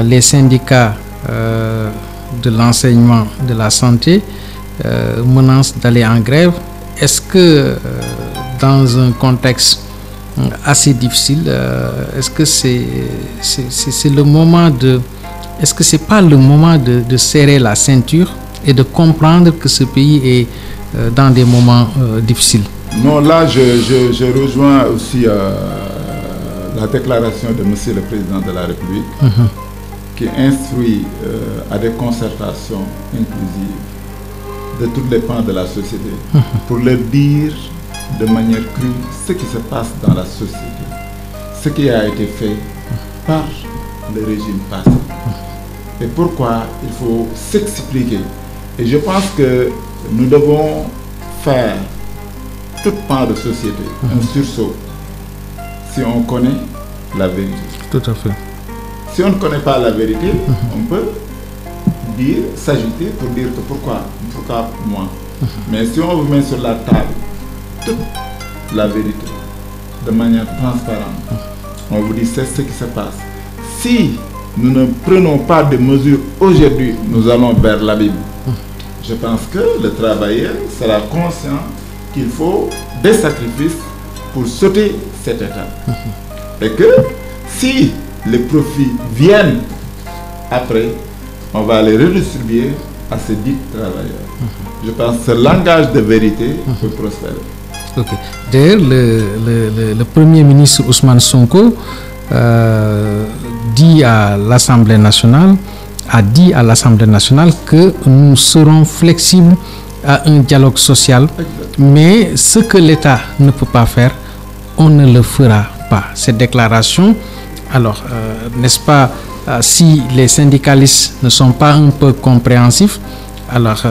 A: Les syndicats de l'enseignement de la santé menacent d'aller en grève. Est-ce que dans un contexte assez difficile, est-ce que c'est le moment de... Est-ce que c'est pas le moment de serrer la ceinture et de comprendre que ce pays est dans des moments difficiles?
B: Non, là, je rejoins aussi la déclaration de Monsieur le Président de la République qui instruit à des concertations inclusives de toutes les pans de la société pour leur dire de manière crue ce qui se passe dans la société, ce qui a été fait par le régime passé et pourquoi il faut s'expliquer. Et je pense que nous devons faire toute part de société un sursaut si on connaît la vérité.
A: Tout à fait.
B: Si on ne connaît pas la vérité, on peut dire, s'agiter pour dire que pourquoi moi. Mais si on vous met sur la table toute la vérité de manière transparente, on vous dit c'est ce qui se passe. Si nous ne prenons pas de mesures aujourd'hui, nous allons vers l'abîme. Je pense que le travailleur sera conscient qu'il faut des sacrifices pour sauter cette étape. Et que si les profits viennent après, on va les redistribuer à ces dits travailleurs. Je pense que ce langage de vérité peut prospérer.
A: Ok. D'ailleurs, le Premier ministre Ousmane Sonko dit à l'Assemblée nationale, que nous serons flexibles à un dialogue social, mais ce que l'État ne peut pas faire, on ne le fera pas. Cette déclaration, alors, n'est-ce pas, si les syndicalistes ne sont pas un peu compréhensifs, alors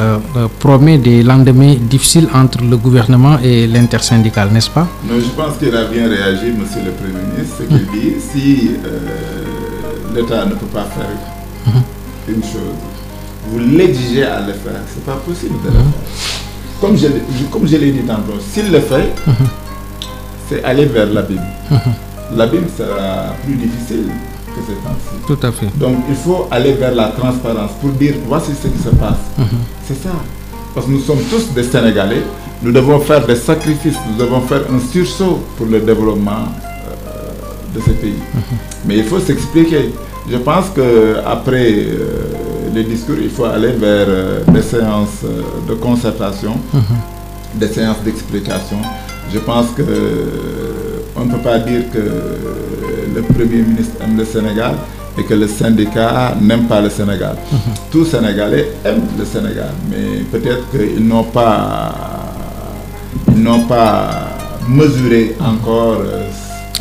A: promet des lendemains difficiles entre le gouvernement et l'intersyndical, n'est-ce pas?
B: Non, je pense qu'il a bien réagi, Monsieur le Premier ministre, ce qu'il dit, si l'État ne peut pas faire une chose, vous l'exigez à le faire, c'est pas possible de le faire. Comme je l'ai dit tantôt, s'il le fait, c'est aller vers l'abîme. L'abîme sera plus difficile que ce temps-ci.
A: Tout à fait.
B: Donc il faut aller vers la transparence pour dire voici ce qui se passe. C'est ça. Parce que nous sommes tous des Sénégalais, nous devons faire des sacrifices, nous devons faire un sursaut pour le développement de ce pays. Mais il faut s'expliquer. Je pense qu'après les discours, il faut aller vers des séances de concertation, des séances d'explication. Je pense qu'on ne peut pas dire que le Premier ministre aime le Sénégal et que le syndicat n'aime pas le Sénégal. Tous les Sénégalais aiment le Sénégal, mais peut-être qu'ils n'ont pas mesuré encore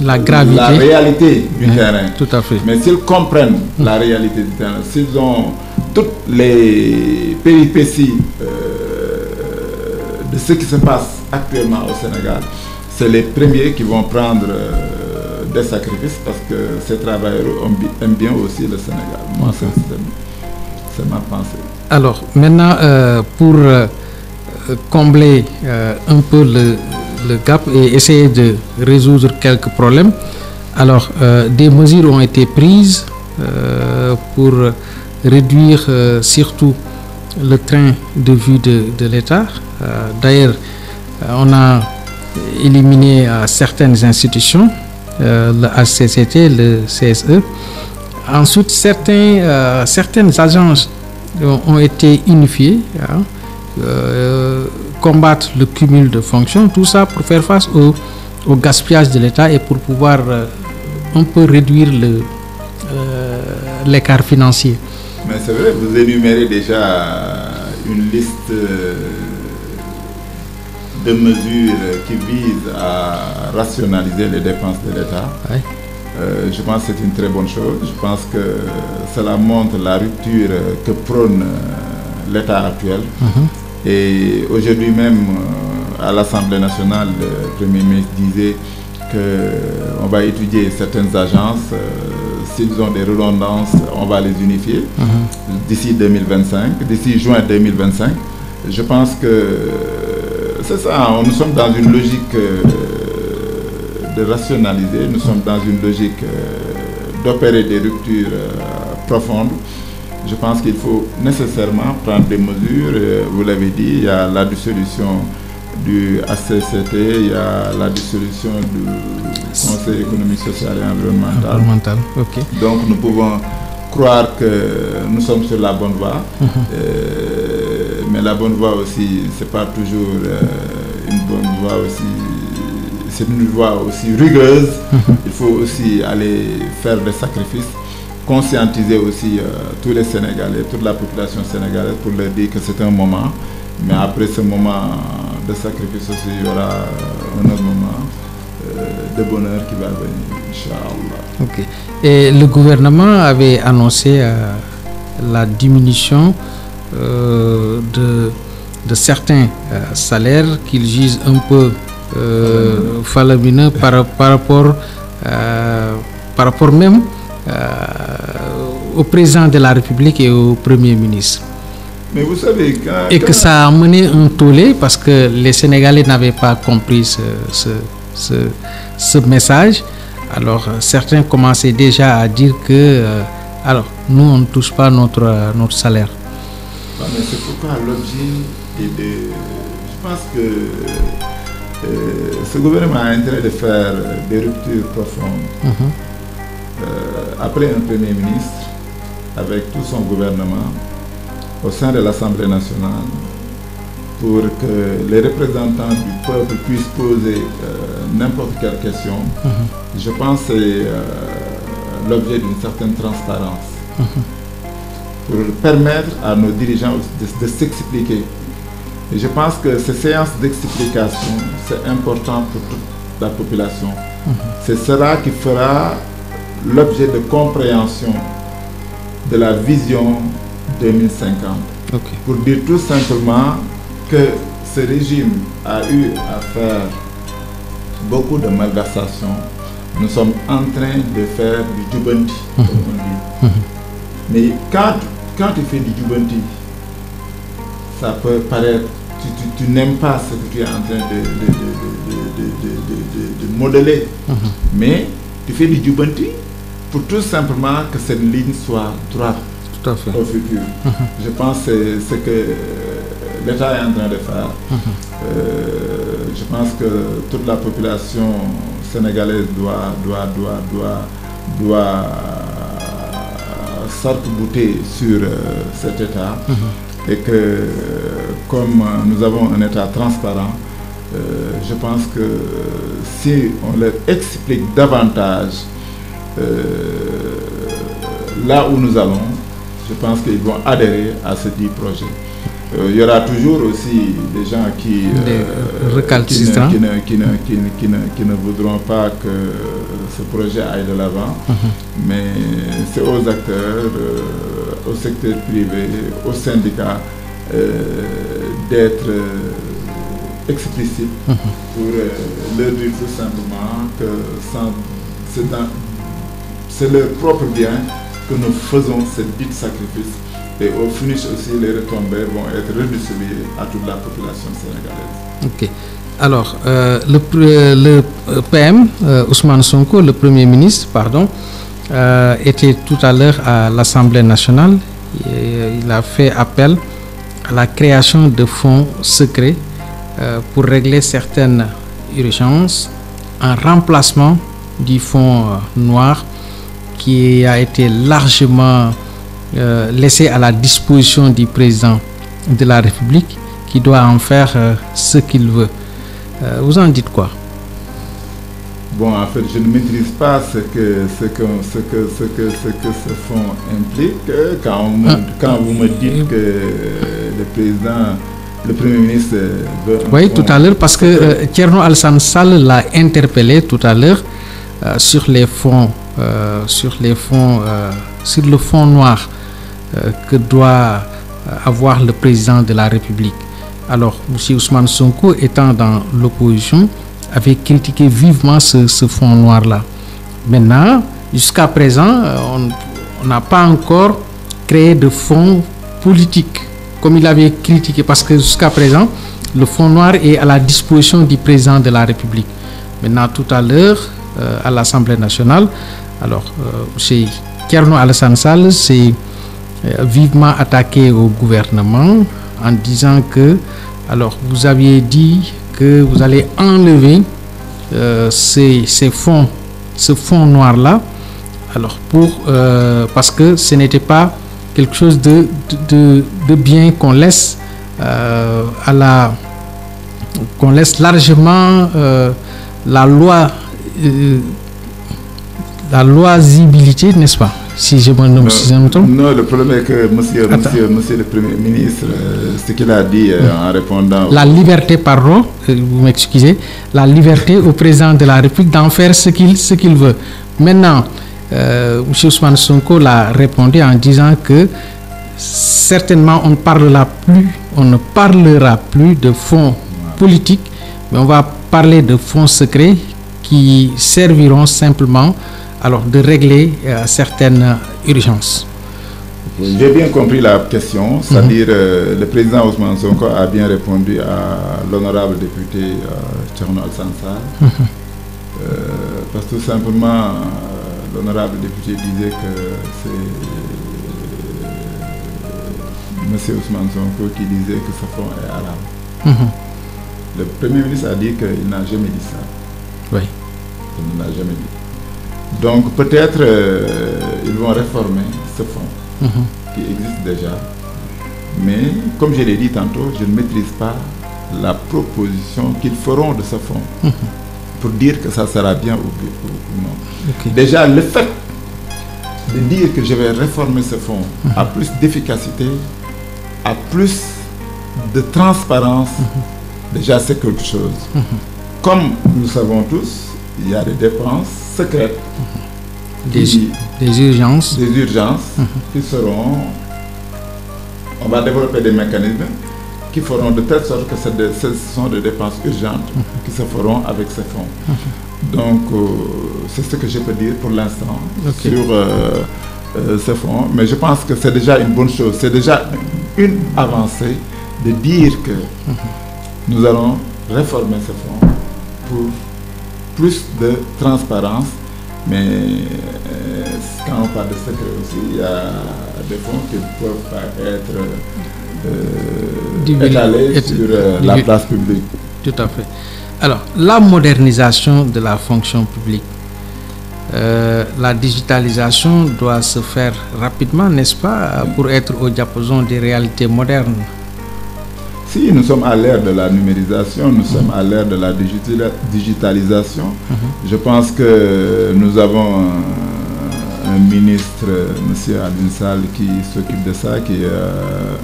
A: la gravité,
B: la réalité du terrain.
A: Tout à fait.
B: Mais s'ils comprennent la réalité du terrain, s'ils ont toutes les péripéties de ce qui se passe actuellement au Sénégal, c'est les premiers qui vont prendre des sacrifices parce que ces travailleurs aiment bien aussi le Sénégal. Moi, c'est ma pensée.
A: Alors, maintenant, pour combler un peu le gap et essayer de résoudre quelques problèmes, alors des mesures ont été prises pour réduire surtout le train de vue de l'État. D'ailleurs, on a éliminé certaines institutions, le HCCT, le CSE. Ensuite, certaines agences ont été unifiées, combattre le cumul de fonctions, tout ça pour faire face au gaspillage de l'État et pour pouvoir un peu réduire l'écart financier.
B: Mais c'est vrai, vous énumérez déjà une liste de mesures qui visent à rationaliser les dépenses de l'État.
A: Oui.
B: Je pense que c'est une très bonne chose. Je pense que cela montre la rupture que prône l'État actuel. Et aujourd'hui même, à l'Assemblée nationale, le Premier ministre disait qu'on va étudier certaines agences. S'ils ont des redondances, on va les unifier d'ici 2025, d'ici juin 2025. Je pense que c'est ça, nous sommes dans une logique de rationaliser, nous sommes dans une logique d'opérer des ruptures profondes. Je pense qu'il faut nécessairement prendre des mesures. Vous l'avez dit, il y a la dissolution du HCCT, il y a la dissolution du Conseil économique, social et environnemental.
A: Okay.
B: Donc nous pouvons croire que nous sommes sur la bonne voie, mais la bonne voie aussi, c'est pas toujours une bonne voie aussi. C'est une voie aussi rugueuse. Il faut aussi aller faire des sacrifices, conscientiser aussi tous les Sénégalais, toute la population sénégalaise pour leur dire que c'est un moment. Mais après ce moment de sacrifice aussi, il y aura un autre moment de bonheur qui va venir, Inch'Allah.
A: Okay. Et le gouvernement avait annoncé la diminution de certains salaires qu'il juge un peu faramineux par rapport même au président de la République et au Premier ministre.
B: Mais vous savez,
A: que ça a mené un tollé parce que les Sénégalais n'avaient pas compris ce message. Alors certains commençaient déjà à dire que alors nous on ne touche pas notre salaire.
B: Mais c'est pourquoi l'objet est de... Je pense que ce gouvernement a intérêt de faire des ruptures profondes. Après un Premier ministre, avec tout son gouvernement, au sein de l'Assemblée nationale, pour que les représentants du peuple puissent poser n'importe quelle question, je pense que c'est l'objet d'une certaine transparence. Pour permettre à nos dirigeants de s'expliquer. Et je pense que ces séances d'explication, c'est important pour toute la population. C'est cela qui fera l'objet de compréhension de la vision 2050. Pour dire tout simplement que ce régime a eu à faire beaucoup de malversations. Nous sommes en train de faire du jubanti, comme on dit. Mais quand tu fais du jubanti, ça peut paraître, tu n'aimes pas ce que tu es en train de modeler. Mais tu fais du jubanti pour tout simplement que cette ligne soit droite au futur. Je pense que c'est ce que l'État est en train de faire. Je pense que toute la population sénégalaise doit s'arc-bouter sur cet État et que comme nous avons un État transparent, je pense que si on leur explique davantage là où nous allons, je pense qu'ils vont adhérer à ce dit projet. Il y aura toujours aussi des gens qui ne voudront pas que ce projet aille de l'avant, mais c'est aux acteurs, au secteur privé, aux syndicats d'être explicites pour leur dire tout simplement que c'est leur propre bien que nous faisons ce dit sacrifice. Et au finish aussi, les retombées vont être redistribuées à toute la population sénégalaise.
A: Ok. Alors, le PM, Ousmane Sonko, le Premier ministre, pardon, était tout à l'heure à l'Assemblée nationale. Il a fait appel à la création de fonds secrets pour régler certaines urgences en remplacement du fonds noir qui a été largement laissé à la disposition du président de la République qui doit en faire ce qu'il veut. Vous en dites quoi?
B: Bon, en fait, je ne maîtrise pas ce que ce fonds implique. Quand vous me dites que le Premier ministre veut...
A: Oui, tout à l'heure, parce que Thierno Alassane Sall l'a interpellé tout à l'heure sur le fonds noir que doit avoir le président de la République. Alors, M. Ousmane Sonko étant dans l'opposition, avait critiqué vivement ce fonds noir-là. Maintenant, jusqu'à présent, on n'a pas encore créé de fonds politique, comme il avait critiqué, parce que jusqu'à présent, le fonds noir est à la disposition du président de la République. Maintenant, tout à l'heure, à l'Assemblée nationale, alors, M. Thierno Alassane Sall s'est vivement attaqué au gouvernement en disant que, alors, vous aviez dit que vous allez enlever ce fonds noir-là, alors parce que ce n'était pas quelque chose de bien qu'on laisse qu'on laisse largement la loisibilité, n'est-ce pas? Si je me nomme, si je me trompe.
B: Non, le problème est que monsieur le Premier ministre, ce qu'il a dit en répondant...
A: La liberté, pardon, vous m'excusez, la liberté au président de la République d'en faire ce qu'il veut. Maintenant, M. Ousmane Sonko l'a répondu en disant que certainement on ne parlera plus de fonds politiques, mais on va parler de fonds secrets qui serviront simplement alors de régler certaines urgences.
B: J'ai bien compris la question, c'est-à-dire le président Ousmane Sonko a bien répondu à l'honorable député Thierno Alassane Sall, parce que tout simplement l'honorable député disait que c'est M. Ousmane Sonko qui disait que ce fonds est arabe. Le Premier ministre a dit qu'il n'a jamais dit ça.
A: Oui.
B: Il ne l'a jamais dit. Donc peut-être ils vont réformer ce fonds qui existe déjà. Mais comme je l'ai dit tantôt, je ne maîtrise pas la proposition qu'ils feront de ce fonds pour dire que ça sera bien ou non. Okay. Déjà le fait de dire que je vais réformer ce fonds à plus d'efficacité, à plus de transparence, déjà c'est quelque chose. Comme nous savons tous, il y a des dépenses secrètes,
A: des urgences
B: qui seront, on va développer des mécanismes qui feront de telle sorte que ce sont des dépenses urgentes qui se feront avec ces fonds. Donc c'est ce que je peux dire pour l'instant sur ce fonds, mais je pense que c'est déjà une bonne chose, c'est déjà une avancée de dire que nous allons réformer ce fonds pour plus de transparence, mais quand on parle de secret aussi, il y a des fonds qui ne peuvent pas être étalés sur la place publique.
A: Tout à fait. Alors, la modernisation de la fonction publique, la digitalisation doit se faire rapidement, n'est-ce pas, pour être au diapason des réalités modernes?
B: Si nous sommes à l'ère de la numérisation, nous sommes à l'ère de la digitalisation. Je pense que nous avons un ministre, M. Alassane Sall, qui s'occupe de ça, qui est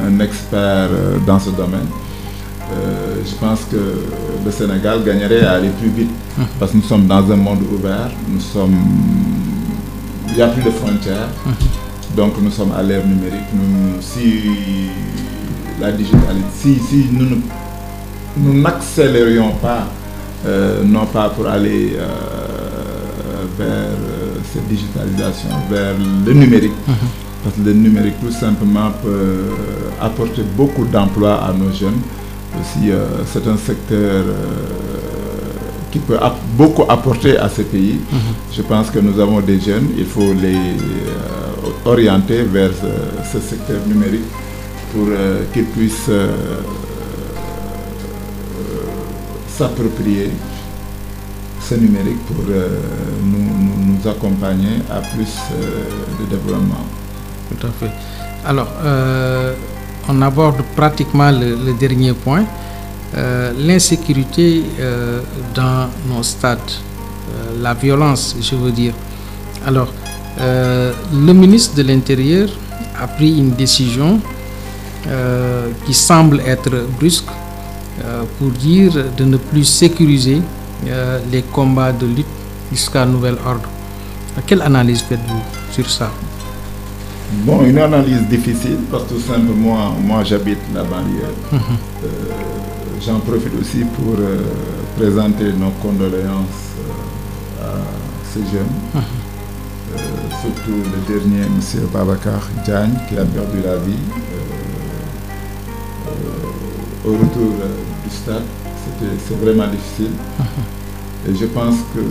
B: un expert dans ce domaine. Je pense que le Sénégal gagnerait à aller plus vite parce que nous sommes dans un monde ouvert, il n'y a plus de frontières, donc nous sommes à l'ère numérique. Si nous n'accélérions pas, non pas pour aller vers cette digitalisation, vers le numérique, parce que le numérique tout simplement peut apporter beaucoup d'emplois à nos jeunes. Aussi, c'est un secteur qui peut beaucoup apporter à ce pays. Je pense que nous avons des jeunes, il faut les orienter vers ce secteur numérique pour qu'ils puissent s'approprier ce numérique pour nous accompagner à plus de développement.
A: Tout à fait. Alors, on aborde pratiquement le dernier point, l'insécurité dans nos stades, la violence, je veux dire. Alors, le ministre de l'Intérieur a pris une décision qui semble être brusque pour dire de ne plus sécuriser les combats de lutte jusqu'à nouvel ordre. Quelle analyse faites-vous sur ça?
B: Bon, une analyse difficile parce que tout simplement, moi j'habite la banlieue. j'en profite aussi pour présenter nos condoléances à ces jeunes, surtout le dernier, M. Babacar Diagne, qui a perdu la vie au retour du stade. C'est vraiment difficile. Et je pense que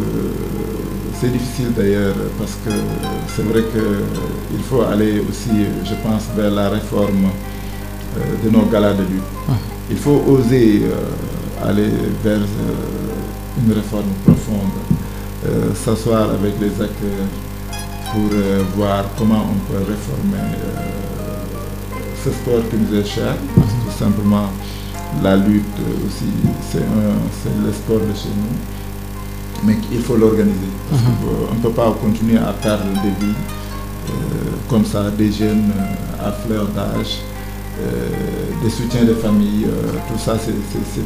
B: c'est difficile d'ailleurs parce que c'est vrai qu'il faut aller aussi, je pense, vers la réforme de nos galas de lutte. Il faut oser aller vers une réforme profonde, s'asseoir avec les acteurs pour voir comment on peut réformer ce sport qui nous est cher. Tout simplement, la lutte aussi, c'est le sport de chez nous. Mais il faut l'organiser. Parce qu'on ne peut pas continuer à perdre des vies comme ça, des jeunes à fleur d'âge, des soutiens de famille, tout ça c'est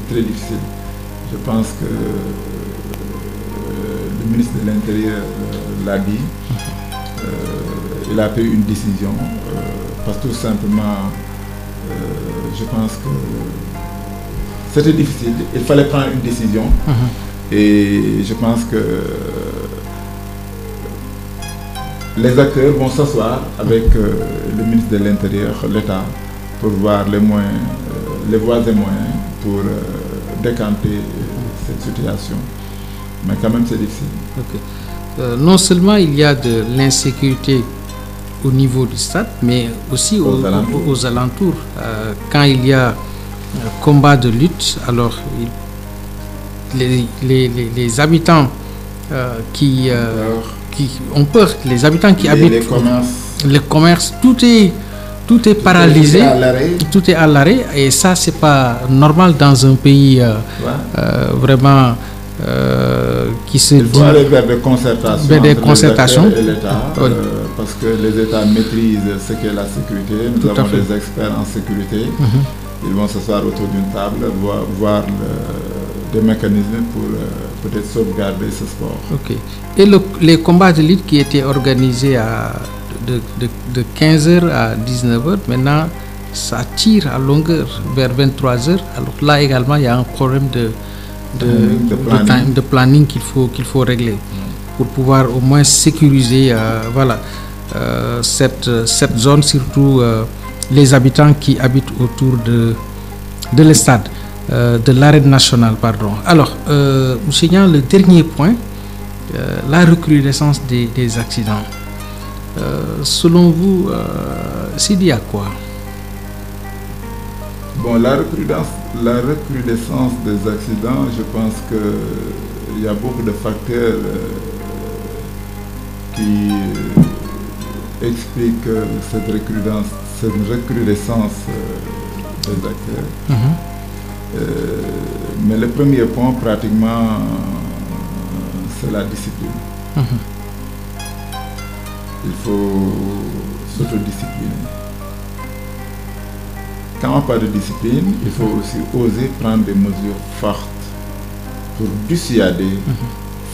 B: très difficile. Je pense que le ministre de l'Intérieur l'a dit, il a pris une décision, parce que tout simplement, je pense que c'était difficile, il fallait prendre une décision. Et je pense que les acteurs vont s'asseoir avec le ministre de l'Intérieur, l'État, pour voir les moyens, les voies et moyens pour décanter cette situation. Mais quand même, c'est difficile.
A: Okay. Non seulement il y a de l'insécurité au niveau du stade, mais aussi aux alentours. Quand il y a combat de lutte, alors les habitants qui ont peur, les habitants qui habitent les commerces, tout est paralysé, tout est à l'arrêt, et ça c'est pas normal dans un pays vraiment qui se
B: il faut aller vers des concertations,
A: entre
B: et l'État, parce que les États maîtrisent ce qu'est la sécurité. Nous avons des experts en sécurité. Ils vont s'asseoir autour d'une table, voir des mécanismes pour peut-être sauvegarder ce sport.
A: Ok. Et les combats de lutte qui étaient organisés de 15h à 19h, maintenant ça tire à longueur vers 23h. Alors là également, il y a un problème de planning qu'il faut régler pour pouvoir au moins sécuriser cette zone, surtout les habitants qui habitent autour de l'estade, de l'arène nationale, pardon. Alors, M. Niang, le dernier point, la recrudescence des accidents. Selon vous, c'est dû à quoi?
B: Bon, la recrudescence des accidents, je pense qu'il y a beaucoup de facteurs qui expliquent cette recrudescence des acteurs. Mais le premier point, pratiquement, c'est la discipline. Il faut s'autodiscipliner. Quand on parle de discipline, il faut aussi oser prendre des mesures fortes pour dissuader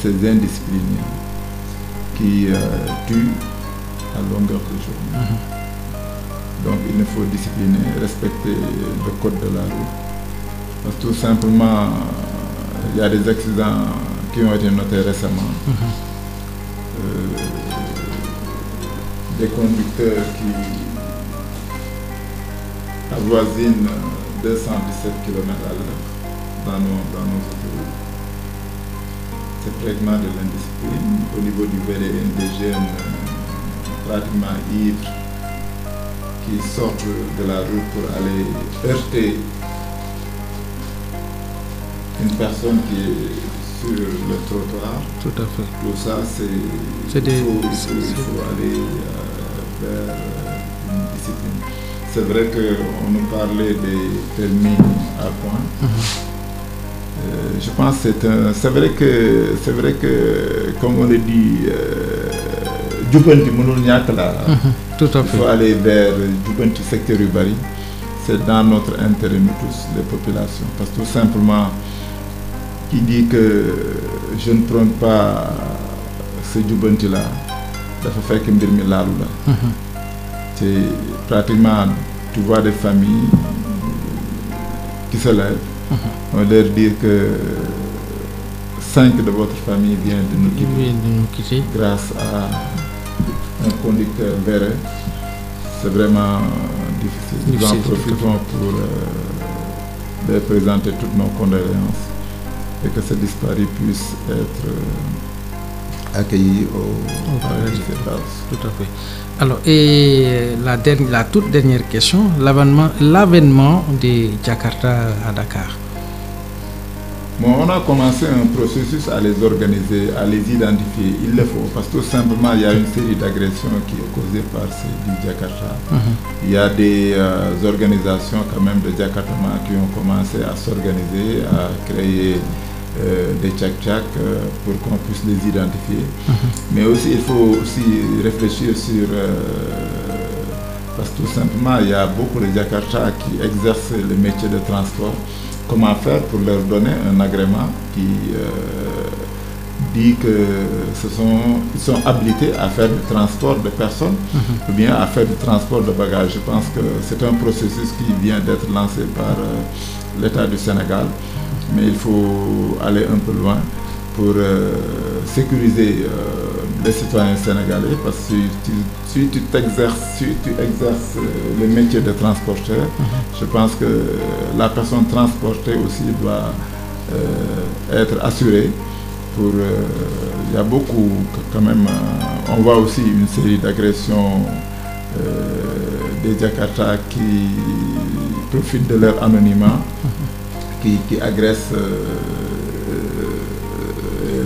B: ces indisciplinés qui tuent à longueur de journée. Donc il faut discipliner, respecter le code de la route. Parce que tout simplement, il y a des accidents qui ont été notés récemment. Des conducteurs qui avoisinent 217 km à l'heure dans nos autoroutes. C'est pratiquement de l'indiscipline. Au niveau du VDN, des jeunes pratiquement ivres qui sortent de la route pour aller heurter une personne qui est sur le trottoir.
A: Tout à fait.
B: Tout ça, il faut aller vers une discipline. C'est vrai qu'on nous parlait des permis à points. Je pense que c'est vrai que comme on le dit, jubanti mënul ñàkk la.
A: Tout à fait.
B: Il faut aller vers jubanti secteur yu bari. C'est dans notre intérêt, nous tous, les populations. Parce que tout simplement, qui dit que je ne prends pas ce jubanti-là, dafa fekk mbir mi laalu la. C'est pratiquement, tu vois des familles qui se lèvent On va leur dire que 5 de votre famille viennent de nous quitter grâce à un conducteur véreux. C'est vraiment difficile. Nous en profitons pour leur présenter toutes nos condoléances et que ces disparus puissent être accueillis au paradis de Firdaus.
A: Tout à fait. Alors, et la toute dernière question, l'avènement de Jakarta à Dakar.
B: Bon, on a commencé un processus à les organiser, à les identifier. Il le faut, parce que tout simplement, il y a une série d'agressions qui est causée par du Jakarta. Il y a des organisations quand même de Jakartaman qui ont commencé à s'organiser, à créer des tchak-tchak pour qu'on puisse les identifier. Mais aussi, il faut aussi réfléchir sur... parce que tout simplement, il y a beaucoup de Jakarta qui exercent le métier de transport. Comment faire pour leur donner un agrément qui dit qu'ils sont habilités à faire du transport de personnes ou bien à faire du transport de bagages. Je pense que c'est un processus qui vient d'être lancé par l'État du Sénégal. Mais il faut aller un peu loin pour sécuriser les citoyens sénégalais, parce que si tu exerces le métier de transporteur, je pense que la personne transportée aussi doit être assurée. Il y a beaucoup quand même, on voit aussi une série d'agressions des Jakarta qui profitent de leur anonymat, qui agressent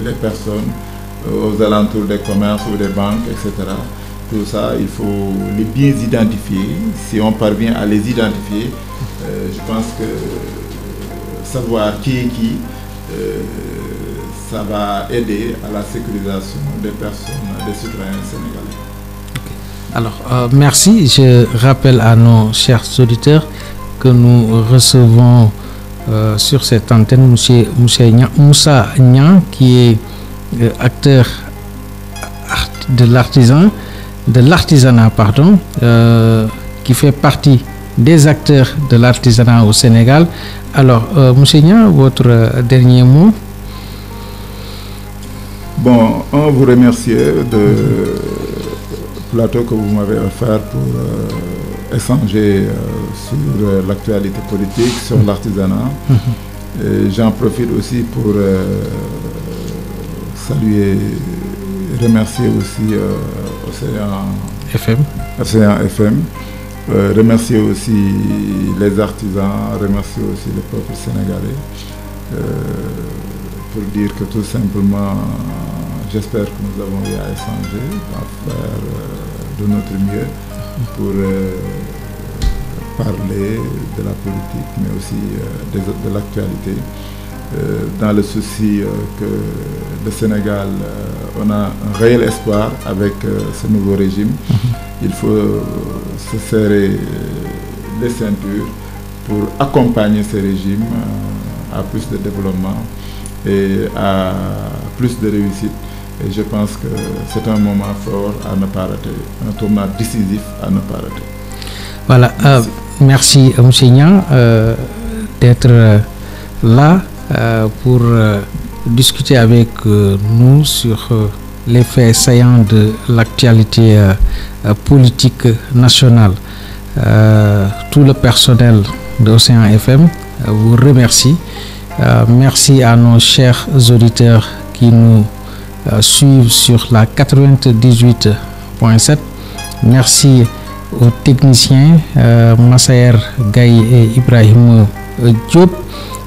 B: les personnes aux alentours des commerces ou des banques, etc. Tout ça, il faut les bien identifier. Si on parvient à les identifier, je pense que savoir qui est qui, ça va aider à la sécurisation des personnes, des citoyens sénégalais.
A: Okay. Alors, merci. Je rappelle à nos chers auditeurs que nous recevons sur cette antenne Moussa Niang, qui est acteur de l'artisanat, qui fait partie des acteurs de l'artisanat au Sénégal. Alors, Moussa Niang, votre dernier mot?
B: Bon, on vous remercie de plateau que vous m'avez offert pour échanger sur l'actualité politique, sur l'artisanat. J'en profite aussi pour saluer, remercier aussi Océan FM, remercier aussi les artisans, remercier aussi le peuple sénégalais, pour dire que tout simplement, j'espère que nous avons eu à échanger, à faire de notre mieux pour parler de la politique, mais aussi de l'actualité, dans le souci que le Sénégal, on a un réel espoir avec ce nouveau régime. Il faut se serrer les ceintures pour accompagner ce régime à plus de développement et à plus de réussite. Et je pense que c'est un moment fort à ne pas rater, un tournant décisif à ne pas rater.
A: Voilà, merci M. Niang d'être là pour discuter avec nous sur les faits saillants de l'actualité politique nationale. Tout le personnel d'Océan FM vous remercie. Merci à nos chers auditeurs qui nous suivent sur la 98.7. Merci aux techniciens Massaer Gaye et Ibrahim Diop.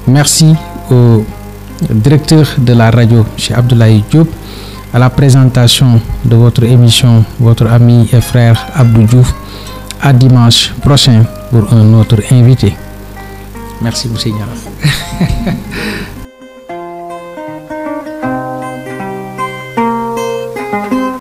A: Merci au directeur de la radio, chez Abdoulaye Diop. À la présentation de votre émission, votre ami et frère Abdou Diouf. À dimanche prochain pour un autre invité. Merci, M. Niang.